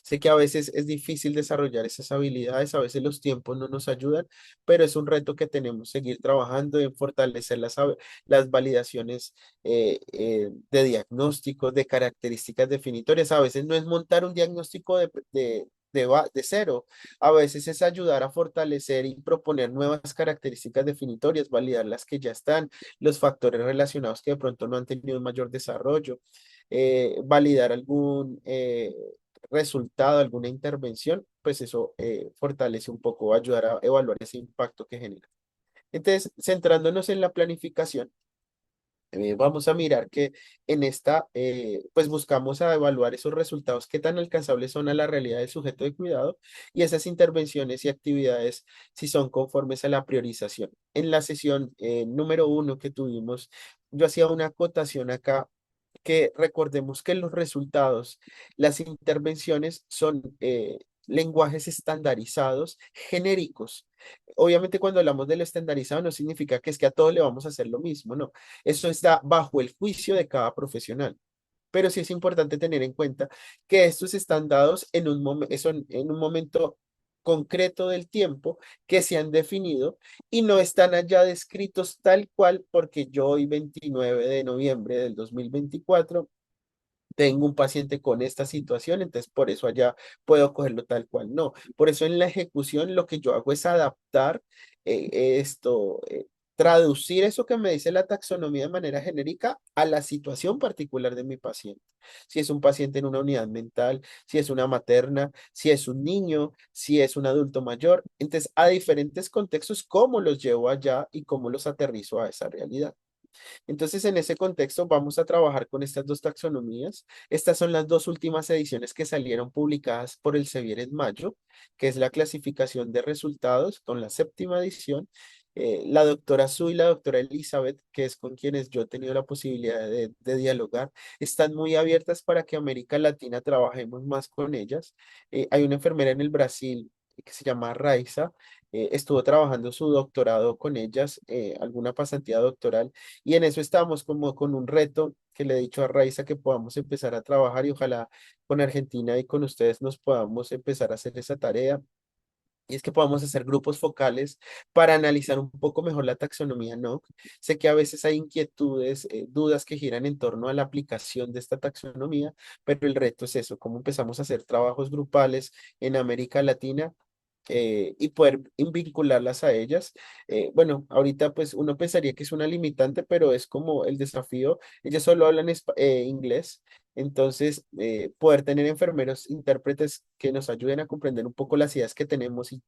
Sé que a veces es difícil desarrollar esas habilidades, a veces los tiempos no nos ayudan, pero es un reto que tenemos seguir trabajando en fortalecer las validaciones de diagnósticos, de características definitorias. A veces no es montar un diagnóstico de cero, a veces es ayudar a fortalecer y proponer nuevas características definitorias, validar las que ya están, los factores relacionados que de pronto no han tenido un mayor desarrollo, validar algún resultado, alguna intervención, pues eso fortalece un poco, ayudar a evaluar ese impacto que genera. Entonces, centrándonos en la planificación, vamos a mirar que en esta, pues buscamos a evaluar esos resultados, qué tan alcanzables son a la realidad del sujeto de cuidado y esas intervenciones y actividades si son conformes a la priorización. En la sesión número 1 que tuvimos, yo hacía una acotación acá que recordemos que los resultados, las intervenciones son lenguajes estandarizados, genéricos. Obviamente cuando hablamos de lo estandarizado no significa que es que a todos le vamos a hacer lo mismo, no. Eso está bajo el juicio de cada profesional. Pero sí es importante tener en cuenta que estos están dados en en un momento concreto del tiempo que se han definido y no están allá descritos tal cual porque yo hoy 29 de noviembre del 2024 tengo un paciente con esta situación, entonces por eso allá puedo cogerlo tal cual. No, por eso en la ejecución lo que yo hago es adaptar esto, traducir eso que me dice la taxonomía de manera genérica a la situación particular de mi paciente. Si es un paciente en una unidad mental, si es una materna, si es un niño, si es un adulto mayor. Entonces, a diferentes contextos, cómo los llevo allá y cómo los aterrizo a esa realidad. Entonces, en ese contexto, vamos a trabajar con estas dos taxonomías. Estas son las dos últimas ediciones que salieron publicadas por el Sevier en mayo, que es la clasificación de resultados con la séptima edición. La doctora Su y la doctora Elizabeth, que es con quienes yo he tenido la posibilidad de dialogar, están muy abiertas para que América Latina trabajemos más con ellas. Hay una enfermera en el Brasil que se llama Raiza, estuvo trabajando su doctorado con ellas, alguna pasantía doctoral, y en eso estamos como con un reto que le he dicho a Raiza que podamos empezar a trabajar y ojalá con Argentina y con ustedes nos podamos empezar a hacer esa tarea. Y es que podamos hacer grupos focales para analizar un poco mejor la taxonomía NOC. Sé que a veces hay inquietudes, dudas que giran en torno a la aplicación de esta taxonomía, pero el reto es eso, cómo empezamos a hacer trabajos grupales en América Latina y poder vincularlas a ellas. Bueno, ahorita pues uno pensaría que es una limitante, pero es como el desafío. Ellas solo hablan inglés, Entonces, poder tener enfermeros intérpretes que nos ayuden a comprender un poco las ideas que tenemos y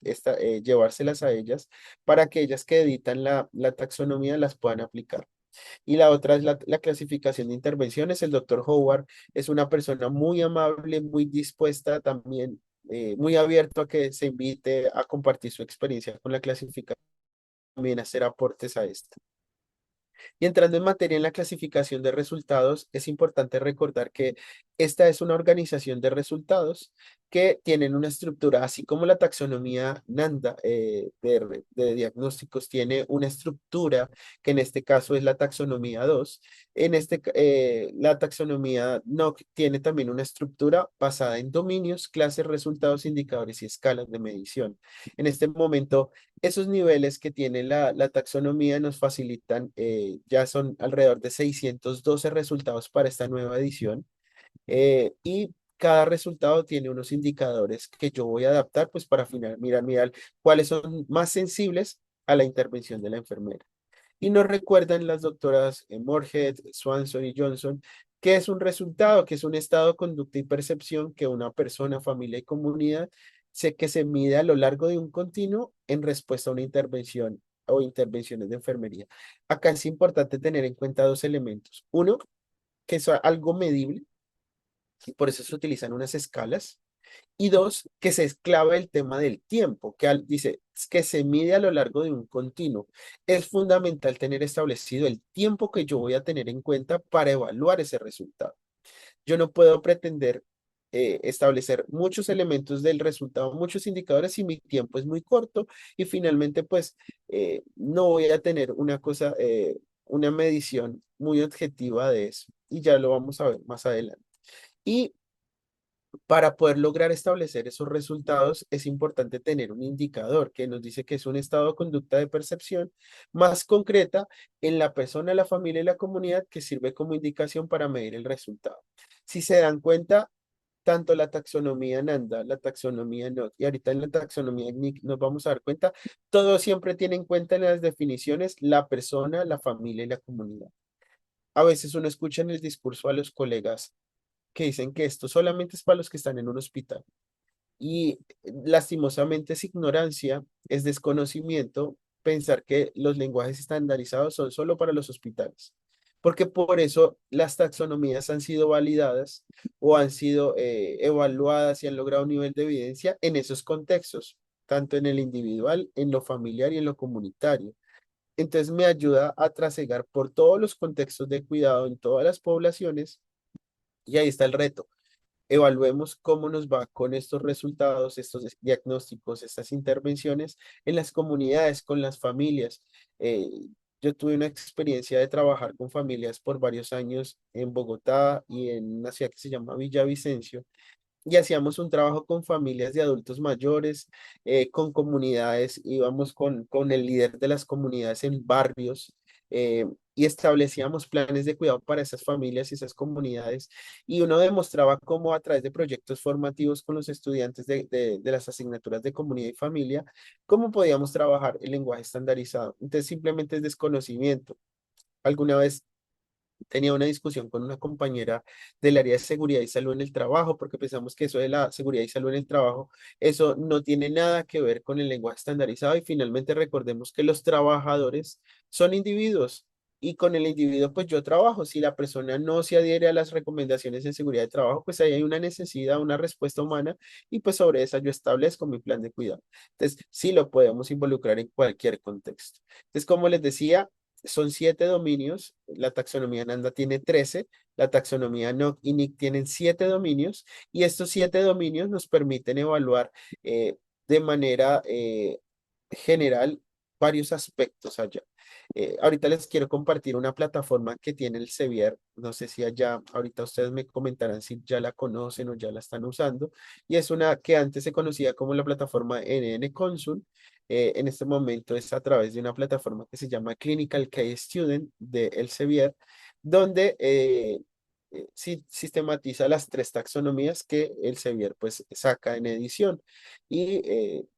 llevárselas a ellas para que ellas que editan la taxonomía las puedan aplicar. Y la otra es la clasificación de intervenciones. El doctor Howard es una persona muy amable, muy dispuesta también, muy abierto a que se invite a compartir su experiencia con la clasificación, también hacer aportes a esta. Y entrando en materia en la clasificación de resultados, es importante recordar que esta es una organización de resultados que tienen una estructura, así como la taxonomía NANDA de diagnósticos tiene una estructura, que en este caso es la taxonomía 2. La taxonomía NOC tiene también una estructura basada en dominios, clases, resultados, indicadores y escalas de medición. En este momento, esos niveles que tiene la taxonomía nos facilitan, ya son alrededor de 612 resultados para esta nueva edición, y cada resultado tiene unos indicadores que yo voy a adaptar pues para mirar cuáles son más sensibles a la intervención de la enfermera. Y nos recuerdan las doctoras Moorhead, Swanson y Johnson que es un resultado, que es un estado de conducta y percepción que una persona, familia y comunidad que se mide a lo largo de un continuo en respuesta a una intervención o intervenciones de enfermería. Acá es importante tener en cuenta dos elementos. Uno, que es algo medible y por eso se utilizan unas escalas. Y dos, que se esclava el tema del tiempo, dice es que se mide a lo largo de un continuo. Es fundamental tener establecido el tiempo que yo voy a tener en cuenta para evaluar ese resultado. Yo no puedo pretender establecer muchos elementos del resultado, muchos indicadores si mi tiempo es muy corto y finalmente pues no voy a tener una medición muy objetiva de eso. Y ya lo vamos a ver más adelante. Y para poder lograr establecer esos resultados, es importante tener un indicador que nos dice que es un estado de conducta de percepción más concreta en la persona, la familia y la comunidad que sirve como indicación para medir el resultado. Si se dan cuenta, tanto la taxonomía NANDA, la taxonomía NOT y ahorita en la taxonomía NIC nos vamos a dar cuenta, todo siempre tiene en cuenta en las definiciones la persona, la familia y la comunidad. A veces uno escucha en el discurso a los colegas que dicen que esto solamente es para los que están en un hospital. Y lastimosamente es ignorancia, es desconocimiento pensar que los lenguajes estandarizados son solo para los hospitales. Porque por eso las taxonomías han sido validadas o han sido evaluadas y han logrado un nivel de evidencia en esos contextos, tanto en el individual, en lo familiar y en lo comunitario. Entonces me ayuda a trasegar por todos los contextos de cuidado en todas las poblaciones y ahí está el reto. Evaluemos cómo nos va con estos resultados, estos diagnósticos, estas intervenciones en las comunidades, con las familias. Eh, yo tuve una experiencia de trabajar con familias por varios años en Bogotá y en una ciudad que se llama Villavicencio y hacíamos un trabajo con familias de adultos mayores, con comunidades, íbamos con el líder de las comunidades en barrios, y establecíamos planes de cuidado para esas familias y esas comunidades, y uno demostraba cómo a través de proyectos formativos con los estudiantes de las asignaturas de comunidad y familia, cómo podíamos trabajar el lenguaje estandarizado. Entonces simplemente es desconocimiento. Alguna vez tenía una discusión con una compañera del área de seguridad y salud en el trabajo, porque pensamos que eso de la seguridad y salud en el trabajo, eso no tiene nada que ver con el lenguaje estandarizado y finalmente recordemos que los trabajadores son individuos y con el individuo pues yo trabajo. Si la persona no se adhiere a las recomendaciones de seguridad de trabajo, pues ahí hay una necesidad, una respuesta humana y pues sobre esa yo establezco mi plan de cuidado. Entonces, sí lo podemos involucrar en cualquier contexto. Entonces, como les decía, son 7 dominios, la taxonomía Nanda tiene 13, la taxonomía NOC y NIC tienen 7 dominios y estos 7 dominios nos permiten evaluar de manera general varios aspectos allá. Ahorita les quiero compartir una plataforma que tiene el Sevier, no sé si allá, ahorita ustedes me comentarán si ya la conocen o ya la están usando, y es una que antes se conocía como la plataforma NN Consul. En este momento es a través de una plataforma que se llama Clinical Case Student de Elsevier, donde sistematiza las tres taxonomías que el Sevier pues saca en edición. Y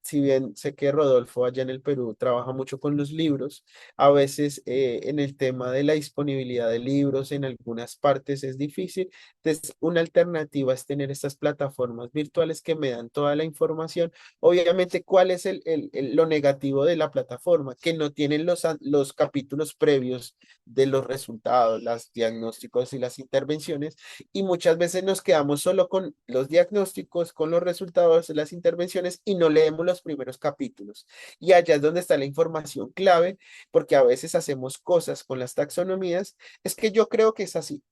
si bien sé que Rodolfo allá en el Perú trabaja mucho con los libros, a veces en el tema de la disponibilidad de libros en algunas partes es difícil. Entonces, una alternativa es tener estas plataformas virtuales que me dan toda la información. Obviamente, ¿cuál es lo negativo de la plataforma? Que no tienen los capítulos previos de los resultados, los diagnósticos y las intervenciones, y muchas veces nos quedamos solo con los diagnósticos, con los resultados, las intervenciones y no leemos los primeros capítulos. Y allá es donde está la información clave, porque a veces hacemos cosas con las taxonomías. Es que yo creo que es así.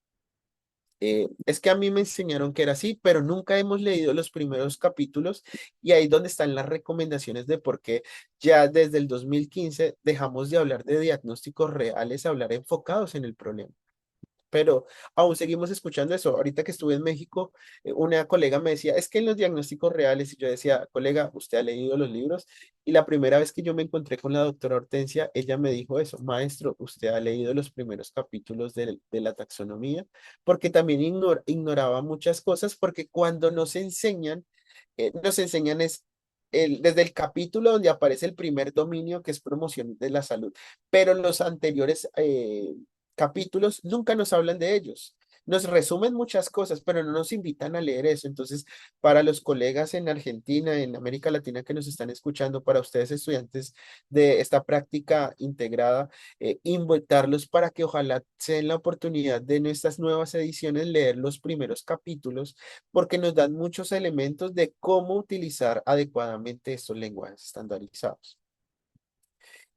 Es que a mí me enseñaron que era así, pero nunca hemos leído los primeros capítulos y ahí donde están las recomendaciones de por qué ya desde el 2015 dejamos de hablar de diagnósticos reales, a hablar enfocados en el problema. Pero aún seguimos escuchando eso. Ahorita que estuve en México, una colega me decía, es que en los diagnósticos reales, y yo decía, colega, ¿usted ha leído los libros? Y la primera vez que yo me encontré con la doctora Hortensia, ella me dijo eso, maestro, ¿usted ha leído los primeros capítulos de la taxonomía? Porque también ignoraba muchas cosas, porque cuando nos enseñan es desde el capítulo donde aparece el primer dominio, que es promoción de la salud, pero los anteriores capítulos nunca nos hablan de ellos. Nos resumen muchas cosas, pero no nos invitan a leer eso. Entonces, para los colegas en Argentina, en América Latina que nos están escuchando, para ustedes estudiantes de esta práctica integrada, invitarlos para que ojalá se den la oportunidad de en estas nuevas ediciones leer los primeros capítulos, porque nos dan muchos elementos de cómo utilizar adecuadamente estos lenguajes estandarizados.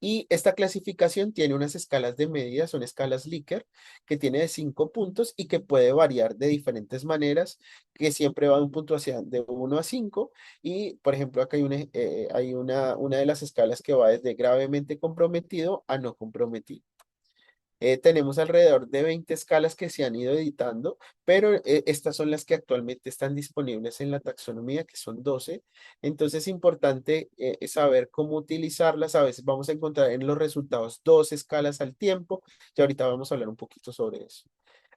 Y esta clasificación tiene unas escalas de medida, son escalas Likert, que tiene de 5 puntos y que puede variar de diferentes maneras, que siempre va de un punto de 1 a 5. Y, por ejemplo, acá hay una de las escalas que va desde gravemente comprometido a no comprometido. Tenemos alrededor de 20 escalas que se han ido editando, pero estas son las que actualmente están disponibles en la taxonomía, que son 12. Entonces es importante saber cómo utilizarlas. A veces vamos a encontrar en los resultados dos escalas al tiempo, y ahorita vamos a hablar un poquito sobre eso.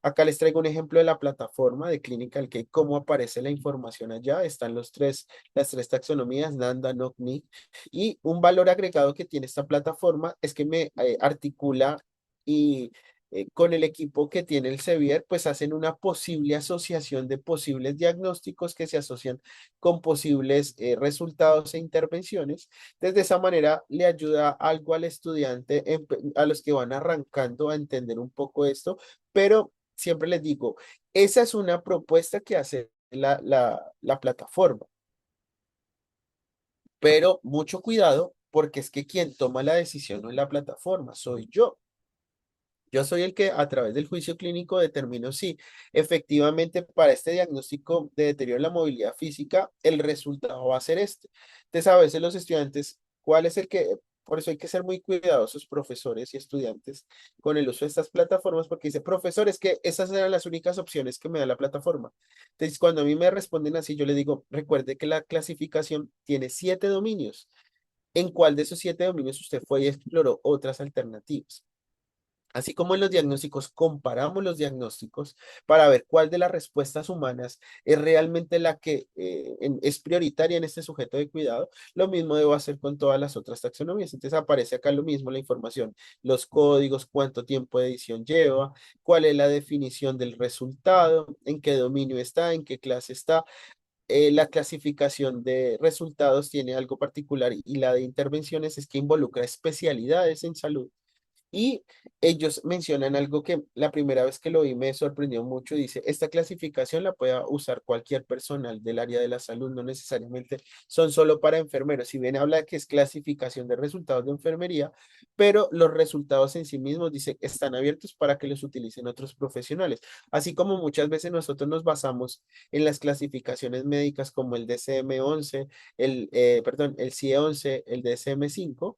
Acá les traigo un ejemplo de la plataforma de Clinical Cake, cómo aparece la información allá. Están las tres taxonomías, NANDA, NOC, y un valor agregado que tiene esta plataforma es que me articula y con el equipo que tiene el Sevier, pues hacen una posible asociación de posibles diagnósticos que se asocian con posibles resultados e intervenciones. Desde esa manera le ayuda algo al estudiante, a los que van arrancando a entender un poco esto, pero siempre les digo, esa es una propuesta que hace la plataforma, pero mucho cuidado porque es que quien toma la decisión no es la plataforma, soy yo. Yo soy el que a través del juicio clínico determino si efectivamente para este diagnóstico de deterioro de la movilidad física el resultado va a ser este. Entonces a veces los estudiantes, ¿cuál es el que? Por eso hay que ser muy cuidadosos, profesores y estudiantes, con el uso de estas plataformas, porque dice, profesor, es que esas eran las únicas opciones que me da la plataforma. Entonces, cuando a mí me responden así, yo les digo, recuerde que la clasificación tiene 7 dominios. ¿En cuál de esos 7 dominios usted fue y exploró otras alternativas? Así como en los diagnósticos, comparamos los diagnósticos para ver cuál de las respuestas humanas es realmente la que es prioritaria en este sujeto de cuidado. Lo mismo debo hacer con todas las otras taxonomías. Entonces aparece acá lo mismo, la información, los códigos, cuánto tiempo de edición lleva, cuál es la definición del resultado, en qué dominio está, en qué clase está. La clasificación de resultados tiene algo particular y la de intervenciones es que involucra especialidades en salud. Y ellos mencionan algo que la primera vez que lo vi me sorprendió mucho. Dice, esta clasificación la puede usar cualquier personal del área de la salud, no necesariamente son solo para enfermeros. Si bien habla que es clasificación de resultados de enfermería, pero los resultados en sí mismos, dice, están abiertos para que los utilicen otros profesionales. Así como muchas veces nosotros nos basamos en las clasificaciones médicas como el DSM-11, perdón, el CIE-11, el DSM-5.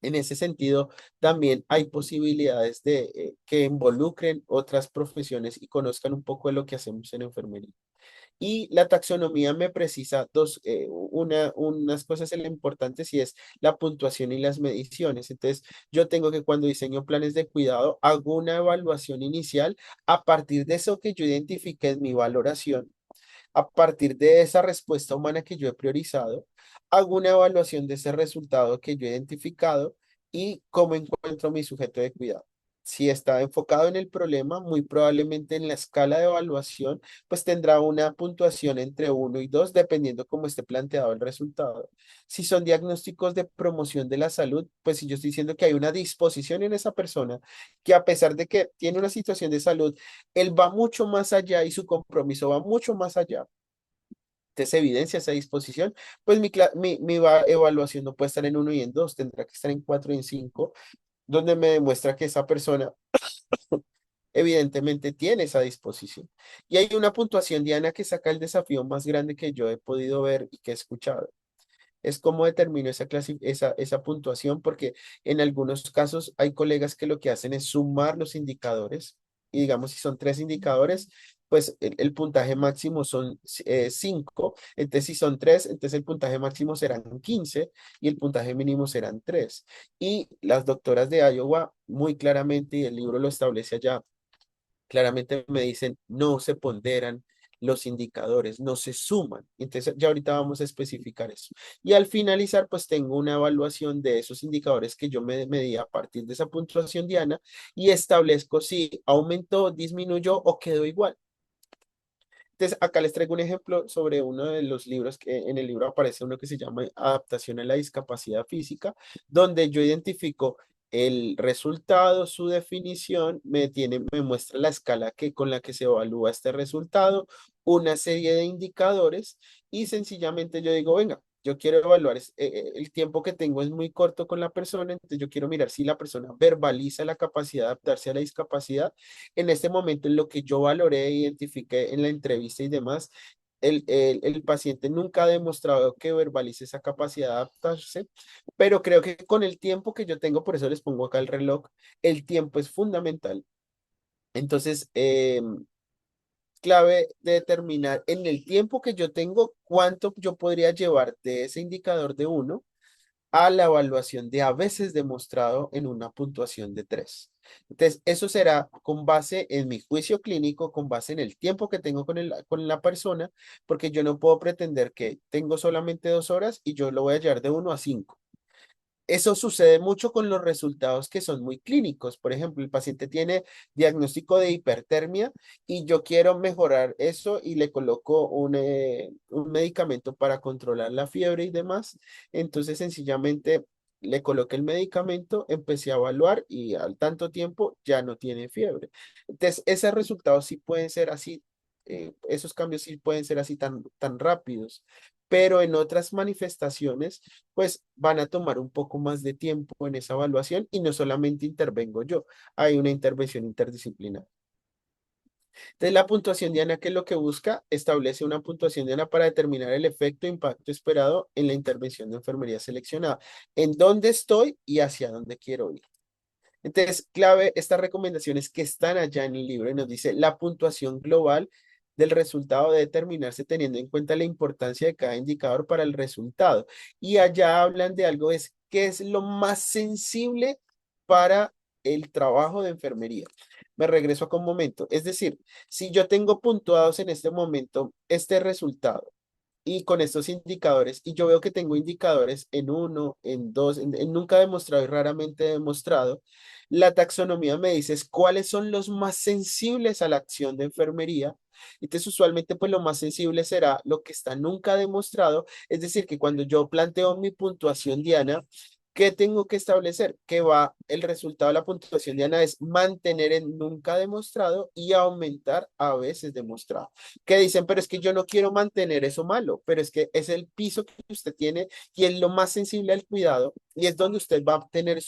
En ese sentido, también hay posibilidades de que involucren otras profesiones y conozcan un poco de lo que hacemos en enfermería. Y la taxonomía me precisa unas cosas importantes y es la puntuación y las mediciones. Entonces, yo tengo que cuando diseño planes de cuidado, hago una evaluación inicial a partir de eso que yo identifique en mi valoración. A partir de esa respuesta humana que yo he priorizado, hago una evaluación de ese resultado que yo he identificado y cómo encuentro mi sujeto de cuidado. Si está enfocado en el problema, muy probablemente en la escala de evaluación, pues tendrá una puntuación entre 1 y 2, dependiendo cómo esté planteado el resultado. Si son diagnósticos de promoción de la salud, pues si yo estoy diciendo que hay una disposición en esa persona, que a pesar de que tiene una situación de salud, él va mucho más allá y su compromiso va mucho más allá. Entonces evidencia esa disposición, pues mi evaluación no puede estar en 1 y en 2, tendrá que estar en 4 y en 5, donde me demuestra que esa persona evidentemente tiene esa disposición. Y hay una puntuación, Diana, que saca el desafío más grande que yo he podido ver y que he escuchado. Es cómo determino esa puntuación, porque en algunos casos hay colegas que lo que hacen es sumar los indicadores, y digamos, si son 3 indicadores, pues el puntaje máximo son 5, entonces si son 3, entonces el puntaje máximo serán 15 y el puntaje mínimo serán 3. Y las doctoras de Iowa muy claramente, y el libro lo establece allá, claramente me dicen, no se ponderan los indicadores, no se suman. Entonces, ya ahorita vamos a especificar eso. Y al finalizar, pues tengo una evaluación de esos indicadores que yo me medí a partir de esa puntuación diana y establezco si aumentó, disminuyó o quedó igual. Entonces, acá les traigo un ejemplo sobre uno de los libros que en el libro aparece uno que se llama Adaptación a la discapacidad física, donde yo identifico el resultado, su definición, me muestra la escala con la que se evalúa este resultado, una serie de indicadores y sencillamente yo digo, venga, yo quiero evaluar el tiempo que tengo es muy corto con la persona, entonces yo quiero mirar si la persona verbaliza la capacidad de adaptarse a la discapacidad en este momento, en lo que yo valoré, identifiqué en la entrevista y demás, el paciente nunca ha demostrado que verbalice esa capacidad de adaptarse, pero creo que con el tiempo que yo tengo, por eso les pongo acá el reloj, el tiempo es fundamental. Entonces, clave de determinar en el tiempo que yo tengo cuánto yo podría llevar de ese indicador de 1 a la evaluación de a veces demostrado en una puntuación de 3. Entonces, eso será con base en mi juicio clínico, con base en el tiempo que tengo con la persona, porque yo no puedo pretender que tengo solamente 2 horas y yo lo voy a llevar de 1 a 5. Eso sucede mucho con los resultados que son muy clínicos. Por ejemplo, el paciente tiene diagnóstico de hipertermia y yo quiero mejorar eso y le coloco un medicamento para controlar la fiebre y demás. Entonces, sencillamente le coloqué el medicamento, empecé a evaluar y al tanto tiempo ya no tiene fiebre. Entonces, esos resultados sí pueden ser así, esos cambios sí pueden ser así tan rápidos, pero en otras manifestaciones pues van a tomar un poco más de tiempo en esa evaluación y no solamente intervengo yo, hay una intervención interdisciplinar. Entonces, la puntuación diana, ¿qué es lo que busca? Establece una puntuación diana para determinar el efecto e impacto esperado en la intervención de enfermería seleccionada, en dónde estoy y hacia dónde quiero ir. Entonces, clave estas recomendaciones que están allá en el libro y nos dice la puntuación global del resultado de determinarse teniendo en cuenta la importancia de cada indicador para el resultado. Y allá hablan de algo, es qué es lo más sensible para el trabajo de enfermería. Me regreso acá un momento. Es decir, si yo tengo puntuados en este momento este resultado, y con estos indicadores, y yo veo que tengo indicadores en 1, en 2, en nunca demostrado y raramente demostrado, la taxonomía me dice cuáles son los más sensibles a la acción de enfermería. Entonces, usualmente, pues lo más sensible será lo que está nunca demostrado. Es decir, que cuando yo planteo mi puntuación diana, ¿qué tengo que establecer? Que va, el resultado de la puntuación diana es mantener en nunca demostrado y aumentar a veces demostrado. Que dicen, pero es que yo no quiero mantener eso malo, pero es que es el piso que usted tiene y es lo más sensible al cuidado y es donde usted va a tener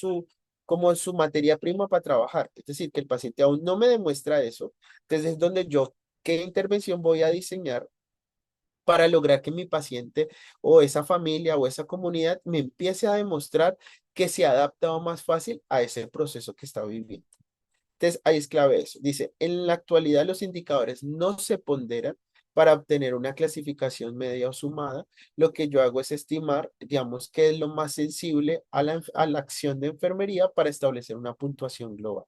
como su materia prima para trabajar. Es decir, que el paciente aún no me demuestra eso. Entonces es donde yo, ¿qué intervención voy a diseñar para lograr que mi paciente o esa familia o esa comunidad me empiece a demostrar que se ha adaptado más fácil a ese proceso que está viviendo. Entonces, ahí es clave eso. Dice, en la actualidad los indicadores no se ponderan para obtener una clasificación media o sumada. Lo que yo hago es estimar, digamos, qué es lo más sensible a la acción de enfermería para establecer una puntuación global.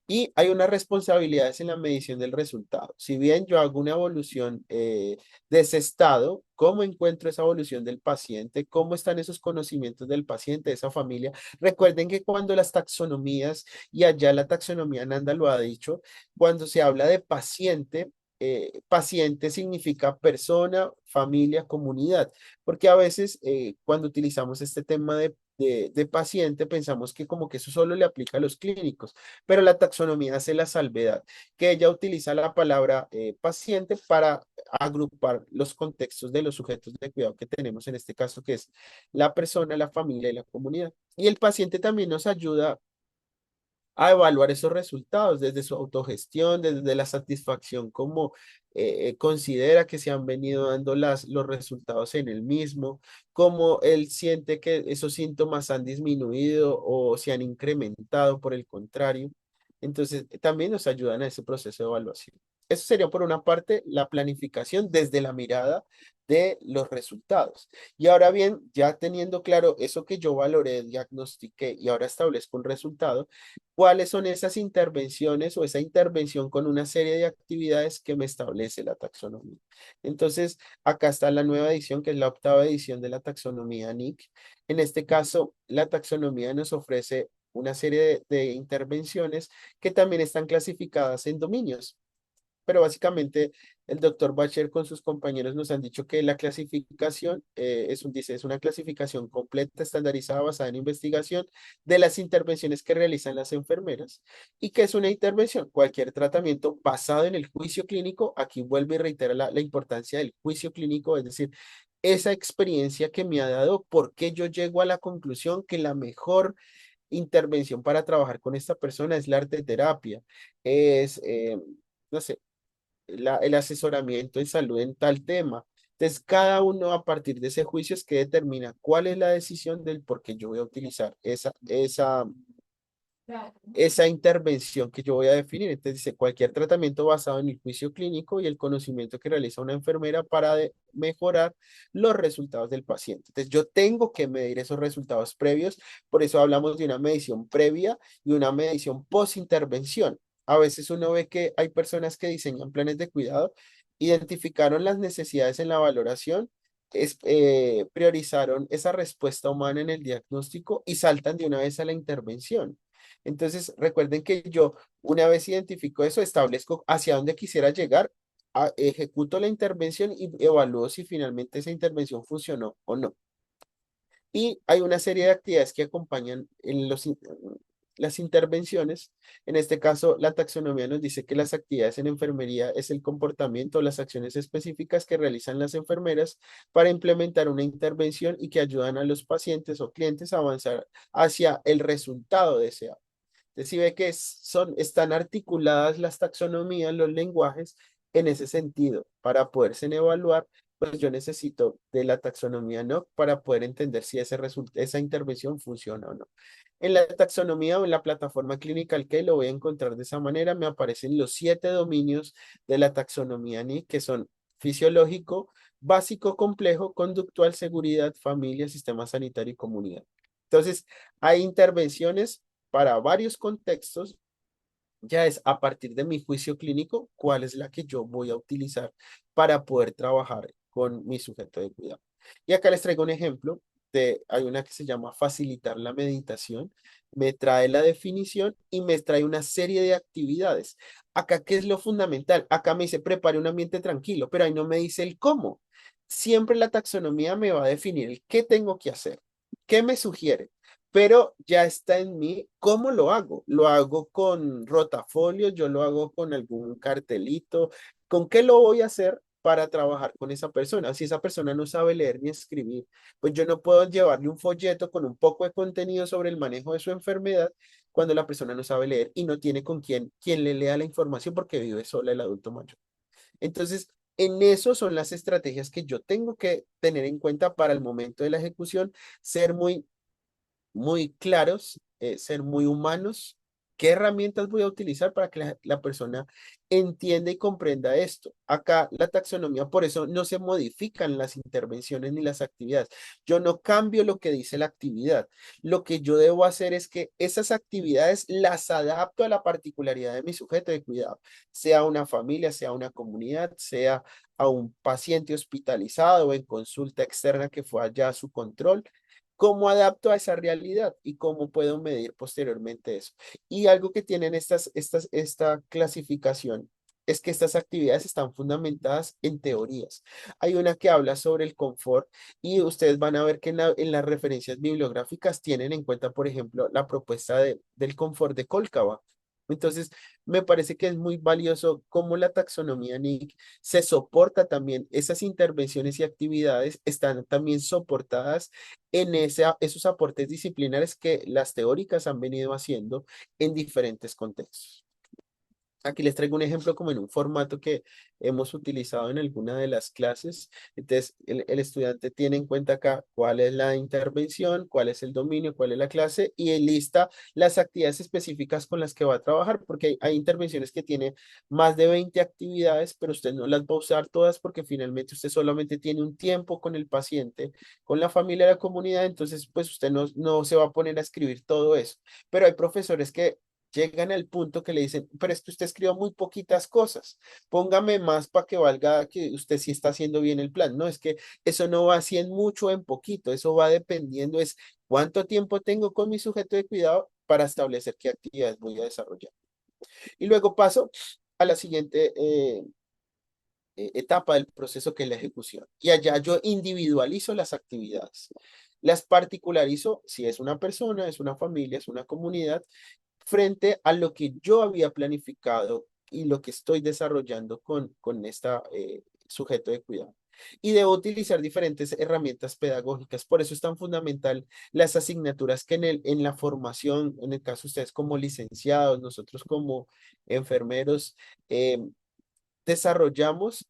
Y hay unas responsabilidades en la medición del resultado. Si bien yo hago una evolución de ese estado, ¿cómo encuentro esa evolución del paciente? ¿Cómo están esos conocimientos del paciente, de esa familia? Recuerden que cuando las taxonomías, y allá la taxonomía Nanda lo ha dicho, cuando se habla de paciente, paciente significa persona, familia, comunidad, porque a veces cuando utilizamos este tema de paciente pensamos que como que eso solo le aplica a los clínicos, pero la taxonomía hace la salvedad, que ella utiliza la palabra paciente para agrupar los contextos de los sujetos de cuidado que tenemos en este caso, que es la persona, la familia y la comunidad. Y el paciente también nos ayuda a evaluar esos resultados desde su autogestión, desde la satisfacción, como considera que se han venido dando los resultados en el mismo, cómo él siente que esos síntomas han disminuido o se han incrementado por el contrario. Entonces, también nos ayudan a ese proceso de evaluación. Eso sería por una parte la planificación desde la mirada de los resultados. Y ahora bien, ya teniendo claro eso que yo valoré, diagnostiqué y ahora establezco un resultado, ¿cuáles son esas intervenciones o esa intervención con una serie de actividades que me establece la taxonomía? Entonces, acá está la nueva edición, que es la octava edición de la taxonomía NIC. En este caso, la taxonomía nos ofrece una serie de intervenciones que también están clasificadas en dominios. Pero básicamente el doctor Bacher con sus compañeros nos han dicho que la clasificación dice, es una clasificación completa, estandarizada, basada en investigación de las intervenciones que realizan las enfermeras y que es una intervención, cualquier tratamiento basado en el juicio clínico. Aquí vuelve y reitera la importancia del juicio clínico, es decir, esa experiencia que me ha dado, por qué yo llego a la conclusión que la mejor intervención para trabajar con esta persona es la arte terapia, es, no sé, el asesoramiento en salud en tal tema. Entonces, cada uno a partir de ese juicio es que determina cuál es la decisión del por qué yo voy a utilizar esa intervención que yo voy a definir. Entonces, dice cualquier tratamiento basado en el juicio clínico y el conocimiento que realiza una enfermera para mejorar los resultados del paciente. Entonces, yo tengo que medir esos resultados previos, por eso hablamos de una medición previa y una medición post-intervención. A veces uno ve que hay personas que diseñan planes de cuidado, identificaron las necesidades en la valoración, priorizaron esa respuesta humana en el diagnóstico y saltan de una vez a la intervención. Entonces, recuerden que yo, una vez identifico eso, establezco hacia dónde quisiera llegar, ejecuto la intervención y evalúo si finalmente esa intervención funcionó o no. Y hay una serie de actividades que acompañan las intervenciones. En este caso, la taxonomía nos dice que las actividades en enfermería es el comportamiento, las acciones específicas que realizan las enfermeras para implementar una intervención y que ayudan a los pacientes o clientes a avanzar hacia el resultado deseado. Entonces, si ve que están articuladas las taxonomías, los lenguajes en ese sentido, para poderse evaluar, pues yo necesito de la taxonomía no para poder entender si esa intervención funciona o no. En la taxonomía o en la plataforma Clinical que lo voy a encontrar de esa manera, me aparecen los 7 dominios de la taxonomía NIC, que son fisiológico, básico, complejo, conductual, seguridad, familia, sistema sanitario y comunidad. Entonces, hay intervenciones para varios contextos, ya es a partir de mi juicio clínico, cuál es la que yo voy a utilizar para poder trabajar con mi sujeto de cuidado. Y acá les traigo un ejemplo hay una que se llama facilitar la meditación, me trae la definición y me trae una serie de actividades. Acá, ¿qué es lo fundamental? Acá me dice prepare un ambiente tranquilo, pero ahí no me dice el cómo. Siempre la taxonomía me va a definir el qué tengo que hacer, qué me sugiere, pero ya está en mí cómo lo hago. Lo hago con rotafolios, yo lo hago con algún cartelito. ¿Con qué lo voy a hacer para trabajar con esa persona? Si esa persona no sabe leer ni escribir, pues yo no puedo llevarle un folleto con un poco de contenido sobre el manejo de su enfermedad cuando la persona no sabe leer y no tiene con quién le lea la información porque vive sola el adulto mayor. Entonces, En eso son las estrategias que yo tengo que tener en cuenta para el momento de la ejecución, ser muy claros, ser muy humanos. ¿Qué herramientas voy a utilizar para que la persona entienda y comprenda esto? Acá la taxonomía, por eso no se modifican las intervenciones ni las actividades. Yo no cambio lo que dice la actividad. Lo que yo debo hacer es que esas actividades las adapto a la particularidad de mi sujeto de cuidado, sea una familia, sea una comunidad, sea a un paciente hospitalizado o en consulta externa que fue allá a su control. ¿Cómo adapto a esa realidad y cómo puedo medir posteriormente eso? Y algo que tienen esta clasificación es que estas actividades están fundamentadas en teorías. Hay una que habla sobre el confort y ustedes van a ver que en las referencias bibliográficas tienen en cuenta, por ejemplo, la propuesta del confort de Cólcava. Entonces, me parece que es muy valioso cómo la taxonomía NIC se soporta también, esas intervenciones y actividades están también soportadas en esos aportes disciplinares que las teóricas han venido haciendo en diferentes contextos. Aquí les traigo un ejemplo como en un formato que hemos utilizado en alguna de las clases. Entonces, el estudiante tiene en cuenta acá cuál es la intervención, cuál es el dominio, cuál es la clase y lista las actividades específicas con las que va a trabajar, porque hay intervenciones que tiene más de 20 actividades, pero usted no las va a usar todas porque finalmente usted solamente tiene un tiempo con el paciente, con la familia, la comunidad, entonces pues usted no se va a poner a escribir todo eso. Pero hay profesores que llegan al punto que le dicen, pero es que usted escribió muy poquitas cosas, póngame más para que valga que usted sí está haciendo bien el plan. No, es que eso no va así en mucho, en poquito, eso va dependiendo, es cuánto tiempo tengo con mi sujeto de cuidado para establecer qué actividades voy a desarrollar. Y luego paso a la siguiente etapa del proceso, que es la ejecución. Y allá yo individualizo las actividades. Las particularizo si es una persona, es una familia, es una comunidad, frente a lo que yo había planificado y lo que estoy desarrollando con esta sujeto de cuidado. Y debo utilizar diferentes herramientas pedagógicas. Por eso es tan fundamental las asignaturas que en la formación, en el caso de ustedes como licenciados, nosotros como enfermeros, desarrollamos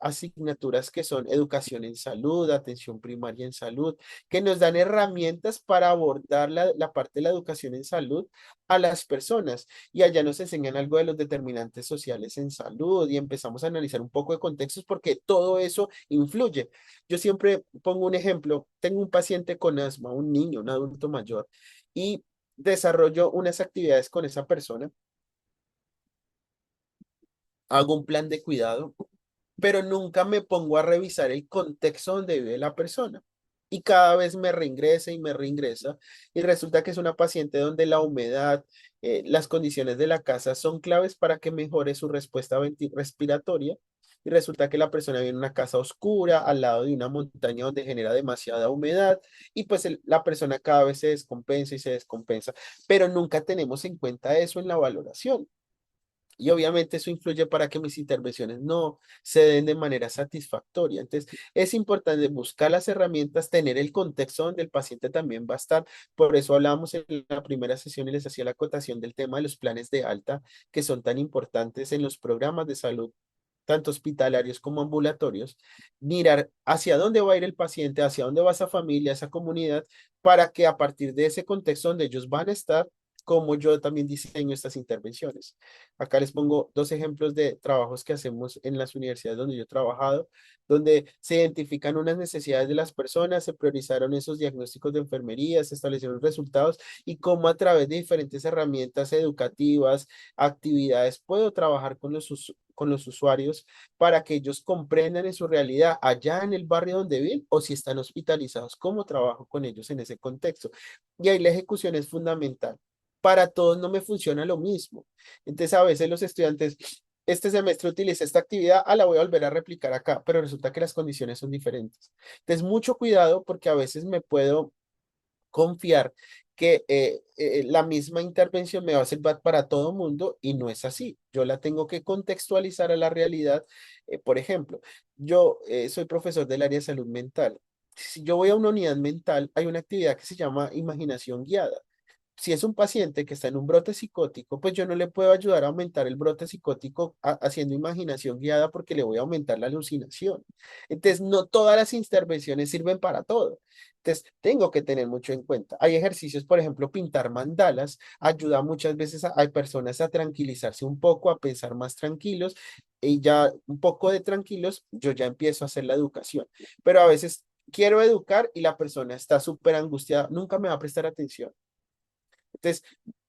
asignaturas que son educación en salud, atención primaria en salud, que nos dan herramientas para abordar la parte de la educación en salud a las personas. Y allá nos enseñan algo de los determinantes sociales en salud y empezamos a analizar un poco de contextos porque todo eso influye. Yo siempre pongo un ejemplo, tengo un paciente con asma, un niño, un adulto mayor, y desarrollo unas actividades con esa persona, hago un plan de cuidado, pero nunca me pongo a revisar el contexto donde vive la persona. Y cada vez me reingresa y me reingresa. Y resulta que es una paciente donde la humedad, las condiciones de la casa son claves para que mejore su respuesta respiratoria. Y resulta que la persona vive en una casa oscura, al lado de una montaña donde genera demasiada humedad. Y pues la persona cada vez se descompensa y se descompensa. Pero nunca tenemos en cuenta eso en la valoración. Y obviamente eso influye para que mis intervenciones no se den de manera satisfactoria. Entonces, es importante buscar las herramientas, tener el contexto donde el paciente también va a estar. Por eso hablábamos en la primera sesión y les hacía la acotación del tema de los planes de alta, que son tan importantes en los programas de salud, tanto hospitalarios como ambulatorios. Mirar hacia dónde va a ir el paciente, hacia dónde va esa familia, esa comunidad, para que a partir de ese contexto donde ellos van a estar, como yo también diseño estas intervenciones. Acá les pongo dos ejemplos de trabajos que hacemos en las universidades donde yo he trabajado, donde se identifican unas necesidades de las personas, se priorizaron esos diagnósticos de enfermería, se establecieron resultados y cómo a través de diferentes herramientas educativas, actividades, puedo trabajar con los usuarios para que ellos comprendan en su realidad allá en el barrio donde viven o si están hospitalizados, cómo trabajo con ellos en ese contexto. Y ahí la ejecución es fundamental. Para todos no me funciona lo mismo. Entonces, a veces los estudiantes, este semestre utilicé esta actividad, la voy a volver a replicar acá, pero resulta que las condiciones son diferentes. Entonces, mucho cuidado porque a veces me puedo confiar que la misma intervención me va a servir para todo mundo y no es así. Yo la tengo que contextualizar a la realidad. Por ejemplo, yo soy profesor del área de salud mental. Si yo voy a una unidad mental, hay una actividad que se llama imaginación guiada. si es un paciente que está en un brote psicótico, pues yo no le puedo ayudar a aumentar el brote psicótico haciendo imaginación guiada porque le voy a aumentar la alucinación. Entonces, no todas las intervenciones sirven para todo. Entonces, tengo que tener mucho en cuenta. Hay ejercicios, por ejemplo, pintar mandalas ayuda muchas veces a personas a tranquilizarse un poco, a pensar más tranquilos y ya un poco de tranquilos, yo ya empiezo a hacer la educación. Pero a veces quiero educar y la persona está súper angustiada, nunca me va a prestar atención. Entonces,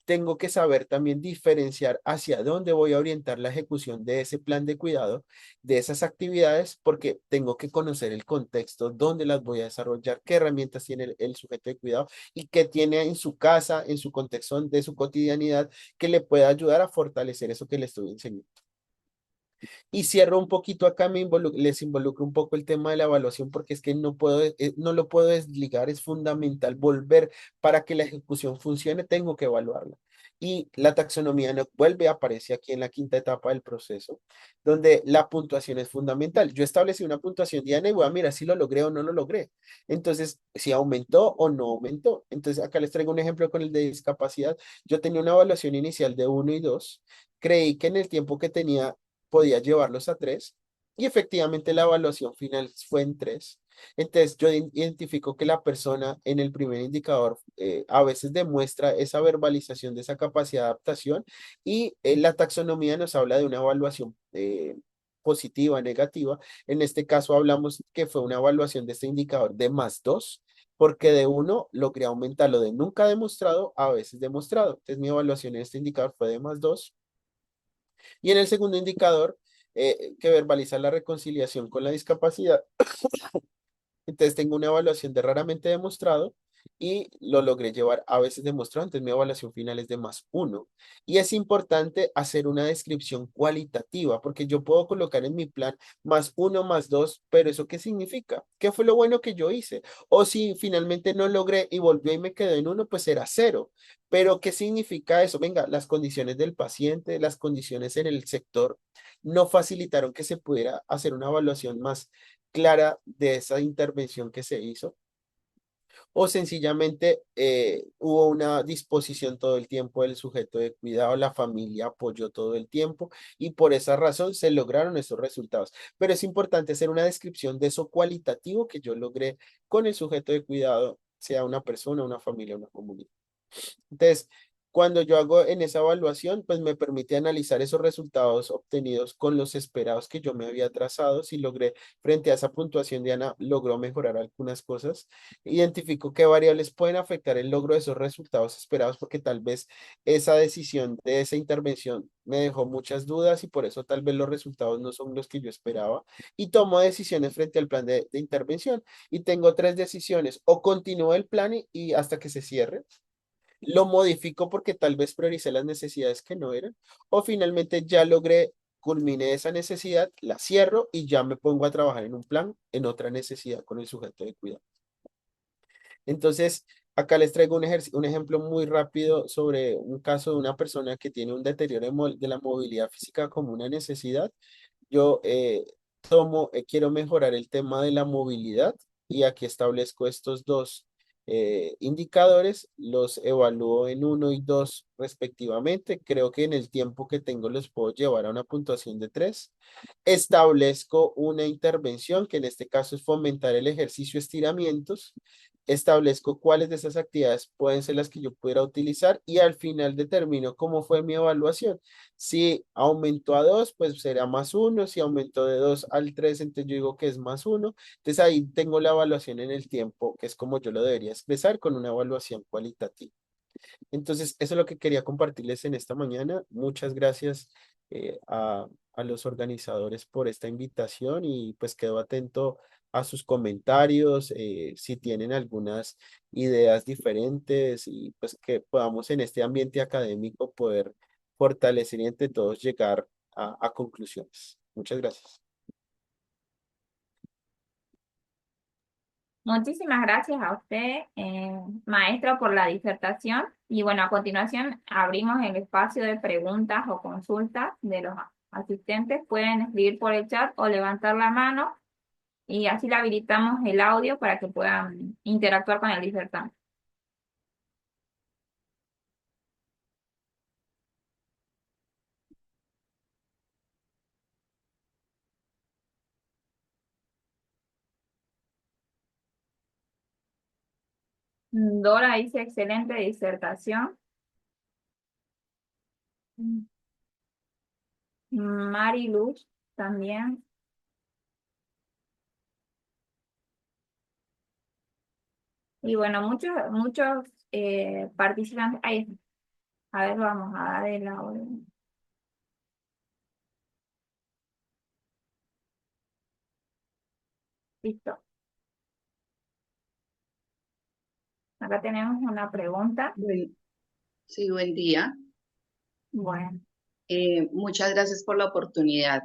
tengo que saber también diferenciar hacia dónde voy a orientar la ejecución de ese plan de cuidado, de esas actividades, porque tengo que conocer el contexto, dónde las voy a desarrollar, qué herramientas tiene el sujeto de cuidado y qué tiene en su casa, en su contexto de su cotidianidad, que le pueda ayudar a fortalecer eso que le estoy enseñando. Y cierro un poquito acá, les involucro un poco el tema de la evaluación porque es que no lo puedo desligar, es fundamental volver para que la ejecución funcione, tengo que evaluarla. Y la taxonomía no vuelve, aparece aquí en la quinta etapa del proceso, donde la puntuación es fundamental. Yo establecí una puntuación diana y voy a mirar si lo logré o no lo logré. Entonces, si aumentó o no aumentó. Entonces, acá les traigo un ejemplo con el de discapacidad. Yo tenía una evaluación inicial de 1 y 2. Creí que en el tiempo que tenía podía llevarlos a 3 y efectivamente la evaluación final fue en 3. Entonces yo identifico que la persona en el primer indicador a veces demuestra esa verbalización de esa capacidad de adaptación y la taxonomía nos habla de una evaluación positiva, negativa. En este caso hablamos que fue una evaluación de este indicador de +2 porque de 1 logré aumentarlo de nunca demostrado a veces demostrado. Entonces mi evaluación en este indicador fue de +2. Y en el segundo indicador, que verbaliza la reconciliación con la discapacidad, entonces tengo una evaluación de raramente demostrado y lo logré llevar a veces demostrado, entonces mi evaluación final es de +1. Y es importante hacer una descripción cualitativa, porque yo puedo colocar en mi plan +1, +2, pero ¿eso qué significa? ¿Qué fue lo bueno que yo hice? O si finalmente no logré y volvió y me quedé en 1, pues era 0. Pero ¿qué significa eso? Venga, las condiciones del paciente, las condiciones en el sector no facilitaron que se pudiera hacer una evaluación más clara de esa intervención que se hizo, o sencillamente hubo una disposición todo el tiempo del sujeto de cuidado, la familia apoyó todo el tiempo y por esa razón se lograron esos resultados. Pero es importante hacer una descripción de eso cualitativo que yo logré con el sujeto de cuidado, sea una persona, una familia, una comunidad. Entonces, cuando yo hago en esa evaluación, pues me permite analizar esos resultados obtenidos con los esperados que yo me había trazado. Si logré, frente a esa puntuación, Diana, logró mejorar algunas cosas. Identifico qué variables pueden afectar el logro de esos resultados esperados, porque tal vez esa decisión de esa intervención me dejó muchas dudas y por eso tal vez los resultados no son los que yo esperaba. Y tomo decisiones frente al plan de intervención. Y tengo 3 decisiones: o continúo el plan y hasta que se cierre, lo modifico porque tal vez prioricé las necesidades que no eran, o finalmente ya logré, culminé esa necesidad, la cierro y ya me pongo a trabajar en un plan, en otra necesidad con el sujeto de cuidado. Entonces, acá les traigo un ejemplo muy rápido sobre un caso de una persona que tiene un deterioro de la movilidad física como una necesidad. Yo quiero mejorar el tema de la movilidad y aquí establezco estos dos indicadores, los evalúo en 1 y 2 respectivamente. Creo que en el tiempo que tengo los puedo llevar a una puntuación de 3. Establezco una intervención que en este caso es fomentar el ejercicio estiramientos. Establezco cuáles de esas actividades pueden ser las que yo pudiera utilizar y al final determino cómo fue mi evaluación. Si aumentó a 2, pues será +1. Si aumentó de 2 al 3, entonces yo digo que es +1. Entonces ahí tengo la evaluación en el tiempo, que es como yo lo debería expresar con una evaluación cualitativa. Entonces, eso es lo que quería compartirles en esta mañana. Muchas gracias a los organizadores por esta invitación y pues quedo atento a sus comentarios, si tienen algunas ideas diferentes y pues que podamos en este ambiente académico poder fortalecer y entre todos llegar a conclusiones. Muchas gracias. Muchísimas gracias a usted, maestro, por la disertación. Y bueno, a continuación abrimos el espacio de preguntas o consultas de los asistentes. Pueden escribir por el chat o levantar la mano y así le habilitamos el audio para que puedan interactuar con el disertante. Dora dice excelente disertación. Mari Luz también. Y bueno, muchos participantes. Ahí está. A ver, vamos a dar el orden. Listo. Acá tenemos una pregunta. Sí, buen día. Bueno, Muchas gracias por la oportunidad.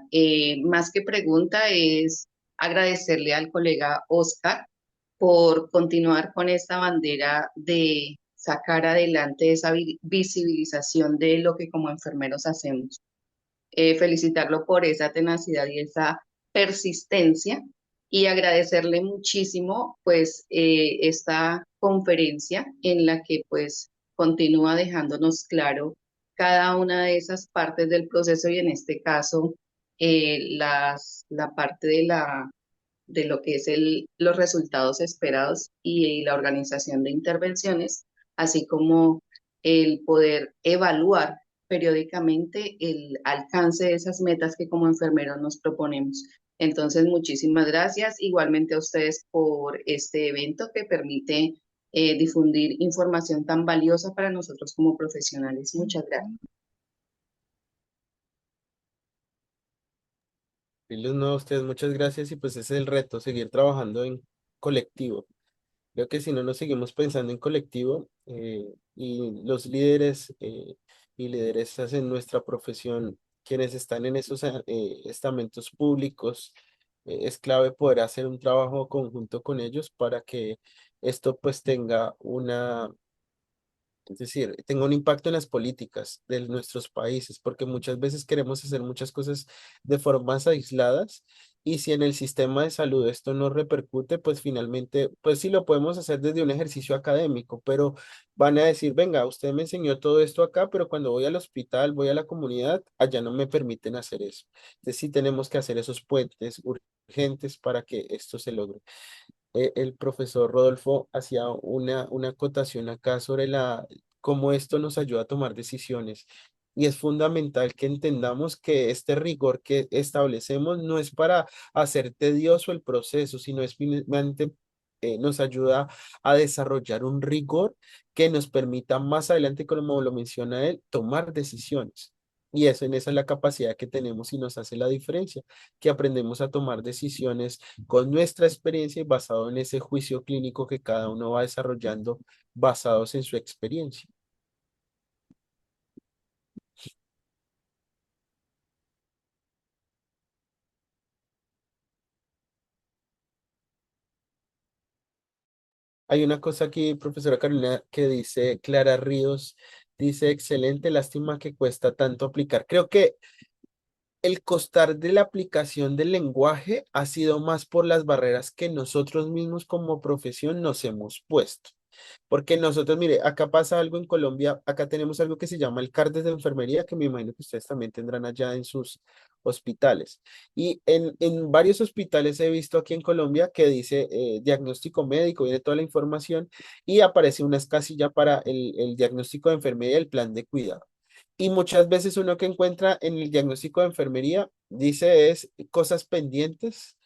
Más que pregunta es agradecerle al colega Oscar por continuar con esta bandera de sacar adelante esa visibilización de lo que como enfermeros hacemos. Felicitarlo por esa tenacidad y esa persistencia y agradecerle muchísimo pues esta conferencia en la que pues continúa dejándonos claro cada una de esas partes del proceso y en este caso la parte de lo que es los resultados esperados y la organización de intervenciones, así como el poder evaluar periódicamente el alcance de esas metas que como enfermeros nos proponemos. Entonces, muchísimas gracias igualmente a ustedes por este evento que permite difundir información tan valiosa para nosotros como profesionales. Muchas gracias. Y no, a ustedes muchas gracias y pues ese es el reto, seguir trabajando en colectivo. Creo que si no nos seguimos pensando en colectivo y los líderes y lideresas en nuestra profesión, quienes están en esos estamentos públicos, es clave poder hacer un trabajo conjunto con ellos para que esto pues tenga una, es decir, tenga un impacto en las políticas de nuestros países, porque muchas veces queremos hacer muchas cosas de formas aisladas y si en el sistema de salud esto no repercute, pues finalmente, pues sí lo podemos hacer desde un ejercicio académico, pero van a decir, venga, usted me enseñó todo esto acá, pero cuando voy al hospital, voy a la comunidad, allá no me permiten hacer eso. Entonces sí tenemos que hacer esos puentes urgentes para que esto se logre. El profesor Rodolfo hacía una acotación acá sobre cómo esto nos ayuda a tomar decisiones. Y es fundamental que entendamos que este rigor que establecemos no es para hacer tedioso el proceso, sino es finalmente nos ayuda a desarrollar un rigor que nos permita más adelante, como lo menciona él, tomar decisiones. Y eso, en esa es la capacidad que tenemos y nos hace la diferencia, que aprendemos a tomar decisiones con nuestra experiencia y basado en ese juicio clínico que cada uno va desarrollando basados en su experiencia. Hay una cosa aquí, profesora Carolina, que dice Clara Ríos, dice, excelente, lástima que cuesta tanto aplicar. Creo que el costar de la aplicación del lenguaje ha sido más por las barreras que nosotros mismos como profesión nos hemos puesto. Porque nosotros, mire, acá pasa algo en Colombia, acá tenemos algo que se llama el CARDES de enfermería, que me imagino que ustedes también tendrán allá en sus hospitales. Y en varios hospitales he visto aquí en Colombia que dice diagnóstico médico, viene toda la información y aparece una casilla para el diagnóstico de enfermería y el plan de cuidado. Y muchas veces uno que encuentra en el diagnóstico de enfermería dice es cosas pendientes,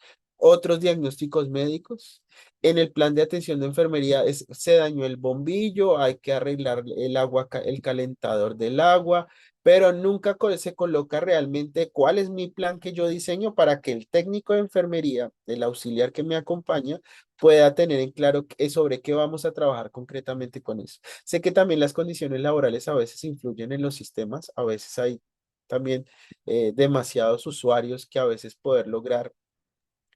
otros diagnósticos médicos. En el plan de atención de enfermería se dañó el bombillo, hay que arreglar el agua, el calentador del agua, pero nunca se coloca realmente cuál es mi plan que yo diseño para que el técnico de enfermería, el auxiliar que me acompaña, pueda tener en claro sobre qué vamos a trabajar concretamente con eso. Sé que también las condiciones laborales a veces influyen en los sistemas, a veces hay también demasiados usuarios que a veces poder lograr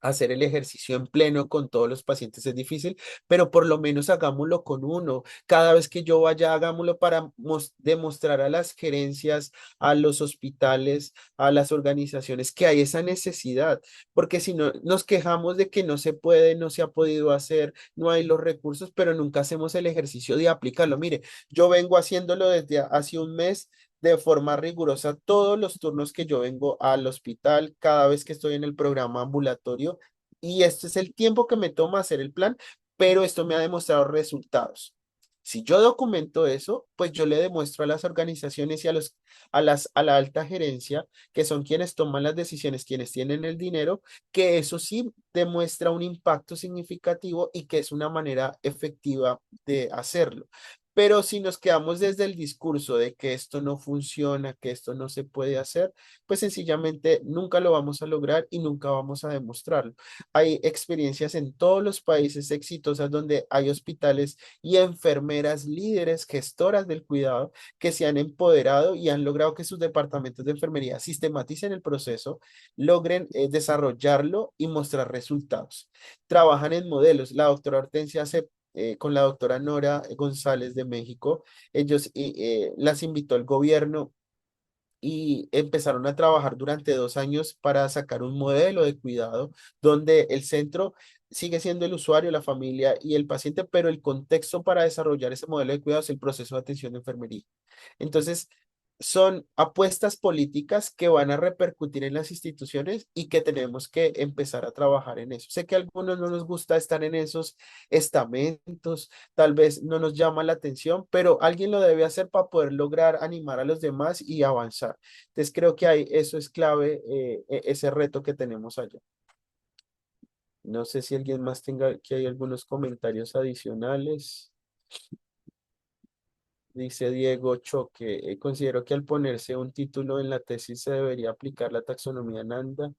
hacer el ejercicio en pleno con todos los pacientes es difícil, pero por lo menos hagámoslo con uno. Cada vez que yo vaya, hagámoslo para demostrar a las gerencias, a los hospitales, a las organizaciones que hay esa necesidad, porque si no, nos quejamos de que no se puede, no se ha podido hacer, no hay los recursos, pero nunca hacemos el ejercicio de aplicarlo. Mire, yo vengo haciéndolo desde hace un mes de forma rigurosa todos los turnos que yo vengo al hospital, cada vez que estoy en el programa ambulatorio, y este es el tiempo que me toma hacer el plan, pero esto me ha demostrado resultados. Si yo documento eso, pues yo le demuestro a las organizaciones y a la alta gerencia, que son quienes toman las decisiones, quienes tienen el dinero, que eso sí demuestra un impacto significativo y que es una manera efectiva de hacerlo. Pero si nos quedamos desde el discurso de que esto no funciona, que esto no se puede hacer, pues sencillamente nunca lo vamos a lograr y nunca vamos a demostrarlo. Hay experiencias en todos los países exitosas donde hay hospitales y enfermeras líderes, gestoras del cuidado, que se han empoderado y han logrado que sus departamentos de enfermería sistematicen el proceso, logren desarrollarlo y mostrar resultados. Trabajan en modelos. La doctora Hortensia hace con la doctora Nora González de México, ellos las invitó el gobierno y empezaron a trabajar durante 2 años para sacar un modelo de cuidado donde el centro sigue siendo el usuario, la familia y el paciente, pero el contexto para desarrollar ese modelo de cuidado es el proceso de atención de enfermería. Entonces, son apuestas políticas que van a repercutir en las instituciones y que tenemos que empezar a trabajar en eso. Sé que a algunos no nos gusta estar en esos estamentos, tal vez no nos llama la atención, pero alguien lo debe hacer para poder lograr animar a los demás y avanzar. Entonces creo que eso es clave, ese reto que tenemos allá. No sé si alguien más tenga, que hay algunos comentarios adicionales. Dice Diego Choque, considero que al ponerse un título en la tesis se debería aplicar la taxonomía Nanda,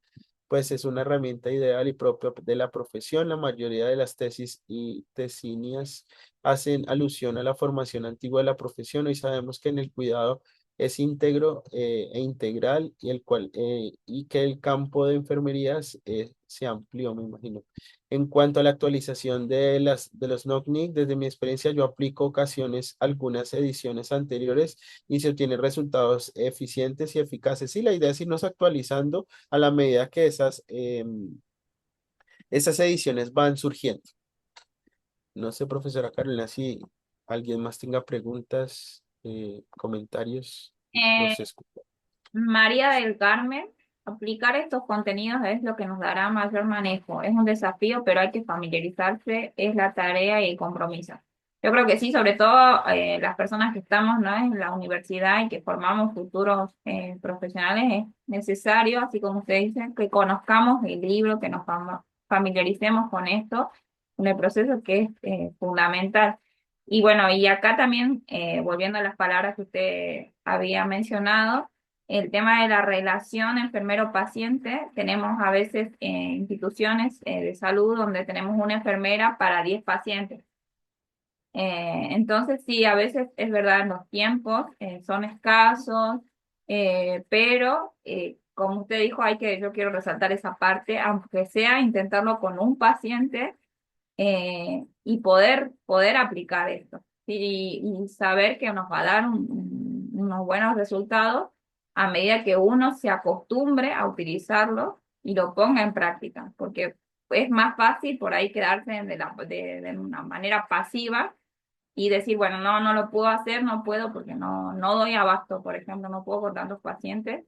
pues es una herramienta ideal y propia de la profesión. La mayoría de las tesis y tesinias hacen alusión a la formación antigua de la profesión. Hoy sabemos que en el cuidado es íntegro e integral y que el campo de enfermerías se amplió, me imagino. En cuanto a la actualización de los NOCNIC, desde mi experiencia yo aplico ocasiones algunas ediciones anteriores y se obtienen resultados eficientes y eficaces. Sí, la idea es irnos actualizando a la medida que esas ediciones van surgiendo. No sé, profesora Carolina, si alguien más tenga preguntas, comentarios, Eh, los escucho. María del Carmen, aplicar estos contenidos es lo que nos dará mayor manejo. Es un desafío, pero hay que familiarizarse, es la tarea y el compromiso. Yo creo que sí, sobre todo las personas que estamos, ¿no?, en la universidad y que formamos futuros profesionales, es necesario, así como usted dice, que conozcamos el libro, que nos familiaricemos con esto, con el proceso que es fundamental. Y bueno, y acá también, volviendo a las palabras que usted había mencionado, el tema de la relación enfermero-paciente, tenemos a veces instituciones de salud donde tenemos una enfermera para 10 pacientes. Entonces, sí, a veces es verdad, los tiempos son escasos, pero como usted dijo, yo quiero resaltar esa parte, aunque sea intentarlo con un paciente y poder aplicar esto, ¿sí? Y saber que nos va a dar unos buenos resultados a medida que uno se acostumbre a utilizarlo y lo ponga en práctica, porque es más fácil por ahí quedarse de una manera pasiva y decir, bueno, no, no lo puedo hacer, no puedo porque no doy abasto, por ejemplo, no puedo con tantos pacientes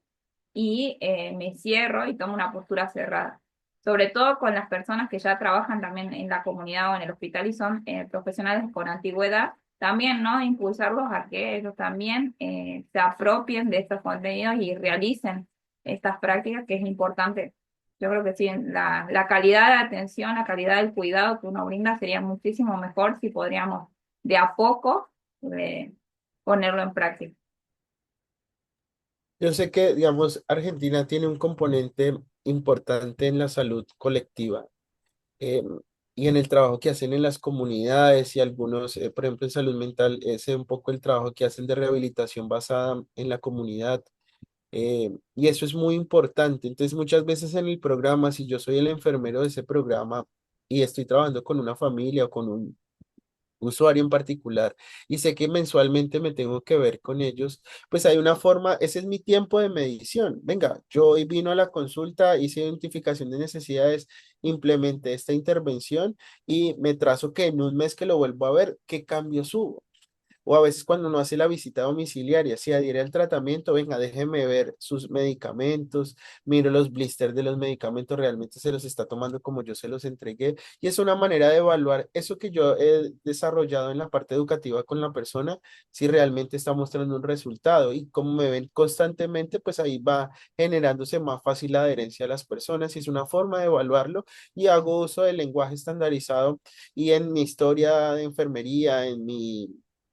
y me cierro y tomo una postura cerrada. Sobre todo con las personas que ya trabajan también en la comunidad o en el hospital y son profesionales con antigüedad, también, ¿no?, impulsarlos a que ellos también se apropien de estos contenidos y realicen estas prácticas, que es importante. Yo creo que sí, la calidad de atención, la calidad del cuidado que uno brinda sería muchísimo mejor si podríamos de a poco ponerlo en práctica. Yo sé que, digamos, Argentina tiene un componente importante en la salud colectiva eh, y en el trabajo que hacen en las comunidades y algunos, por ejemplo, en salud mental, es un poco el trabajo que hacen de rehabilitación basada en la comunidad. Y eso es muy importante. Entonces, muchas veces en el programa, si yo soy el enfermero de ese programa y estoy trabajando con una familia o con un usuario en particular y sé que mensualmente me tengo que ver con ellos, pues hay una forma, ese es mi tiempo de medición. Venga, yo hoy vino a la consulta, hice identificación de necesidades, implementé esta intervención y me trazo que en un mes que lo vuelvo a ver, ¿qué cambios hubo? o a veces cuando uno hace la visita domiciliaria, si adhiere al tratamiento, venga, déjeme ver sus medicamentos, miro los blisters de los medicamentos, realmente se los está tomando como yo se los entregué. Y es una manera de evaluar eso que yo he desarrollado en la parte educativa con la persona, si realmente está mostrando un resultado. Y como me ven constantemente, pues ahí va generándose más fácil la adherencia a las personas y es una forma de evaluarlo y hago uso del lenguaje estandarizado y en mi historia de enfermería, en mi,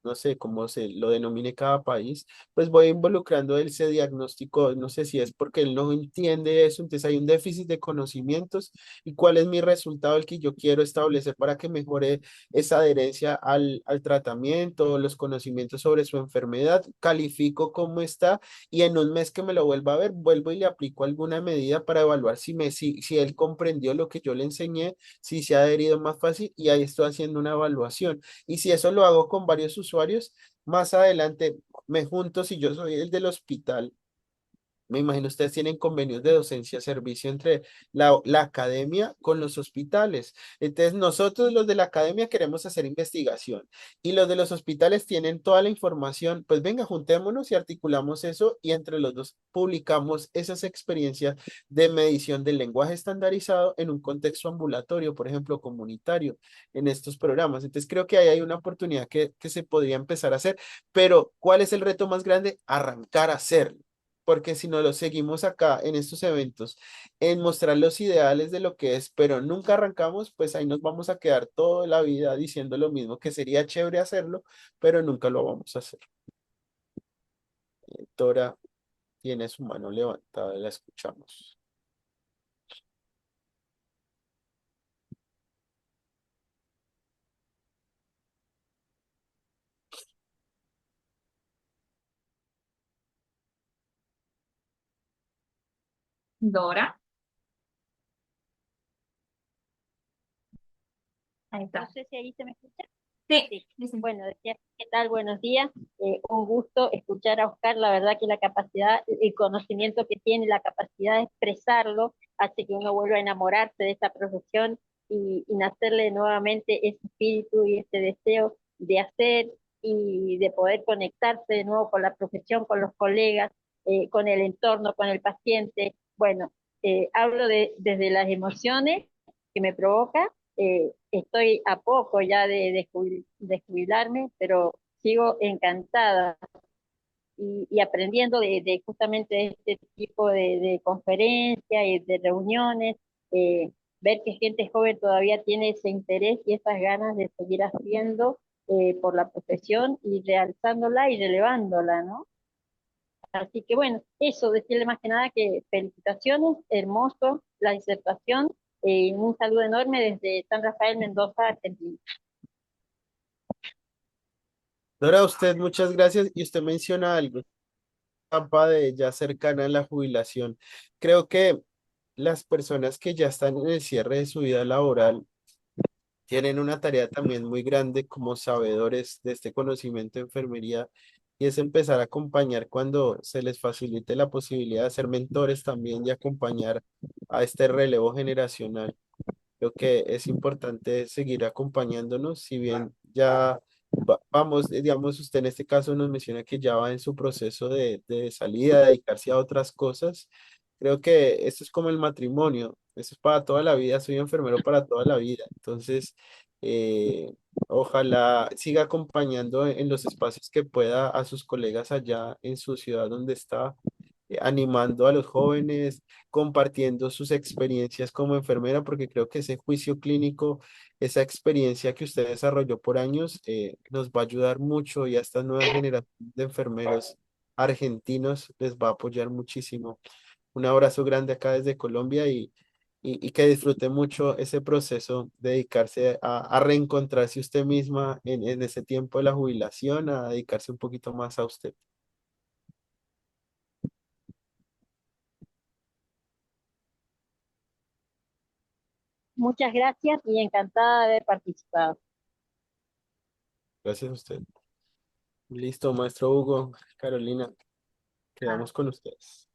no sé cómo se lo denomine cada país, pues voy involucrando ese diagnóstico, no sé si es porque él no entiende eso, entonces hay un déficit de conocimientos y cuál es mi resultado, el que yo quiero establecer para que mejore esa adherencia al tratamiento, los conocimientos sobre su enfermedad, califico cómo está y en un mes que me lo vuelva a ver, vuelvo y le aplico alguna medida para evaluar si él comprendió lo que yo le enseñé, si se ha adherido más fácil y ahí estoy haciendo una evaluación. Y si eso lo hago con varios usuarios, más adelante me junto, si yo soy el del hospital, me imagino ustedes tienen convenios de docencia, servicio entre la academia con los hospitales. Entonces, nosotros los de la academia queremos hacer investigación y los de los hospitales tienen toda la información. Pues venga, juntémonos y articulamos eso y entre los dos publicamos esas experiencias de medición del lenguaje estandarizado en un contexto ambulatorio, por ejemplo, comunitario, en estos programas. Entonces, creo que ahí hay una oportunidad que se podría empezar a hacer, pero ¿cuál es el reto más grande? Arrancar a hacerlo porque si no lo seguimos acá en estos eventos, en mostrar los ideales de lo que es, pero nunca arrancamos, pues ahí nos vamos a quedar toda la vida diciendo lo mismo, que sería chévere hacerlo, pero nunca lo vamos a hacer. Dora tiene su mano levantada, la escuchamos. Dora, ahí No está. sé si ahí se me escucha. Sí, Sí. sí, sí. Bueno, decía, ¿qué tal? Buenos días. Un gusto escuchar a Oscar. La verdad que la capacidad, el conocimiento que tiene, la capacidad de expresarlo, hace que uno vuelva a enamorarse de esta profesión y nacerle nuevamente ese espíritu y ese deseo de hacer y de poder conectarse de nuevo con la profesión, con los colegas, con el entorno, con el paciente. Bueno, hablo desde las emociones que me provoca. Estoy a poco ya de jubilarme, pero sigo encantada y aprendiendo de justamente este tipo de conferencias y de reuniones, eh, ver que gente joven todavía tiene ese interés y esas ganas de seguir haciendo por la profesión y realzándola y relevándola, ¿no? Así que bueno, eso, decirle más que nada que felicitaciones, hermoso la disertación, un saludo enorme desde San Rafael, Mendoza, Argentina. Dora, a usted muchas gracias y usted menciona algo, etapa de ya cercana a la jubilación. Creo que las personas que ya están en el cierre de su vida laboral, tienen una tarea también muy grande como sabedores de este conocimiento de enfermería y es empezar a acompañar cuando se les facilite la posibilidad de ser mentores también y acompañar a este relevo generacional. Creo que es importante seguir acompañándonos, si bien ya vamos, digamos, usted en este caso nos menciona que ya va en su proceso de salida, de dedicarse a otras cosas. Creo que esto es como el matrimonio, eso es para toda la vida, soy enfermero para toda la vida. Entonces, eh, ojalá siga acompañando en los espacios que pueda a sus colegas allá en su ciudad donde está animando a los jóvenes, compartiendo sus experiencias como enfermera, porque creo que ese juicio clínico, esa experiencia que usted desarrolló por años, nos va a ayudar mucho y a estas nuevas generaciones de enfermeros argentinos les va a apoyar muchísimo. Un abrazo grande acá desde Colombia y que disfrute mucho ese proceso de dedicarse a reencontrarse usted misma en ese tiempo de la jubilación, a dedicarse un poquito más a usted. Muchas gracias y encantada de haber participado. Gracias a usted. Listo, maestro Hugo, Carolina, Ah, quedamos con ustedes.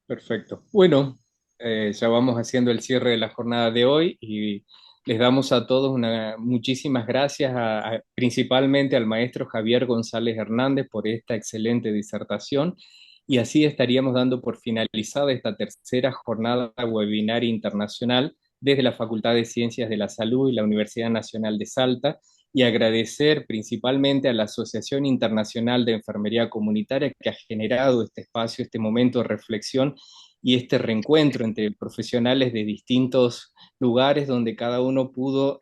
Perfecto. Bueno, ya vamos haciendo el cierre de la jornada de hoy y Les damos a todos muchísimas gracias, principalmente al maestro Javier González Hernández por esta excelente disertación. Y así estaríamos dando por finalizada esta tercera jornada webinar internacional desde la Facultad de Ciencias de la Salud y la Universidad Nacional de Salta, y agradecer principalmente a la Asociación Internacional de Enfermería Comunitaria que ha generado este espacio, este momento de reflexión y este reencuentro entre profesionales de distintos lugares donde cada uno pudo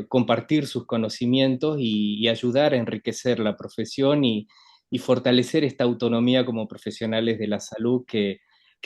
compartir sus conocimientos y ayudar a enriquecer la profesión y fortalecer esta autonomía como profesionales de la salud que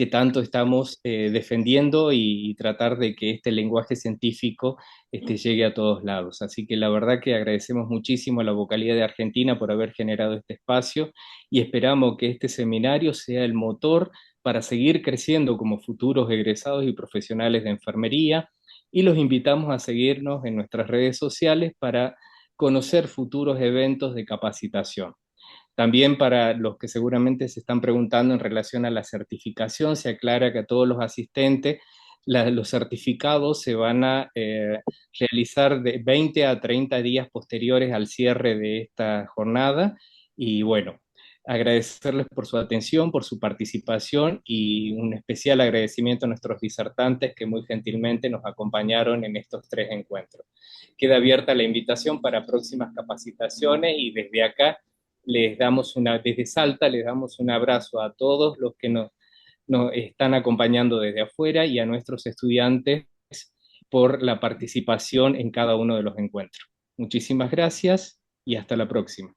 tanto estamos defendiendo y tratar de que este lenguaje científico llegue a todos lados. Así que la verdad que agradecemos muchísimo a la Vocalía de Argentina por haber generado este espacio y esperamos que este seminario sea el motor para seguir creciendo como futuros egresados y profesionales de enfermería, y los invitamos a seguirnos en nuestras redes sociales para conocer futuros eventos de capacitación. También para los que seguramente se están preguntando en relación a la certificación, se aclara que a todos los asistentes los certificados se van a realizar de 20 a 30 días posteriores al cierre de esta jornada. Y bueno, agradecerles por su atención, por su participación y un especial agradecimiento a nuestros disertantes que muy gentilmente nos acompañaron en estos 3 encuentros. Queda abierta la invitación para próximas capacitaciones y desde acá desde Salta les damos un abrazo a todos los que nos están acompañando desde afuera y a nuestros estudiantes por la participación en cada uno de los encuentros. Muchísimas gracias y hasta la próxima.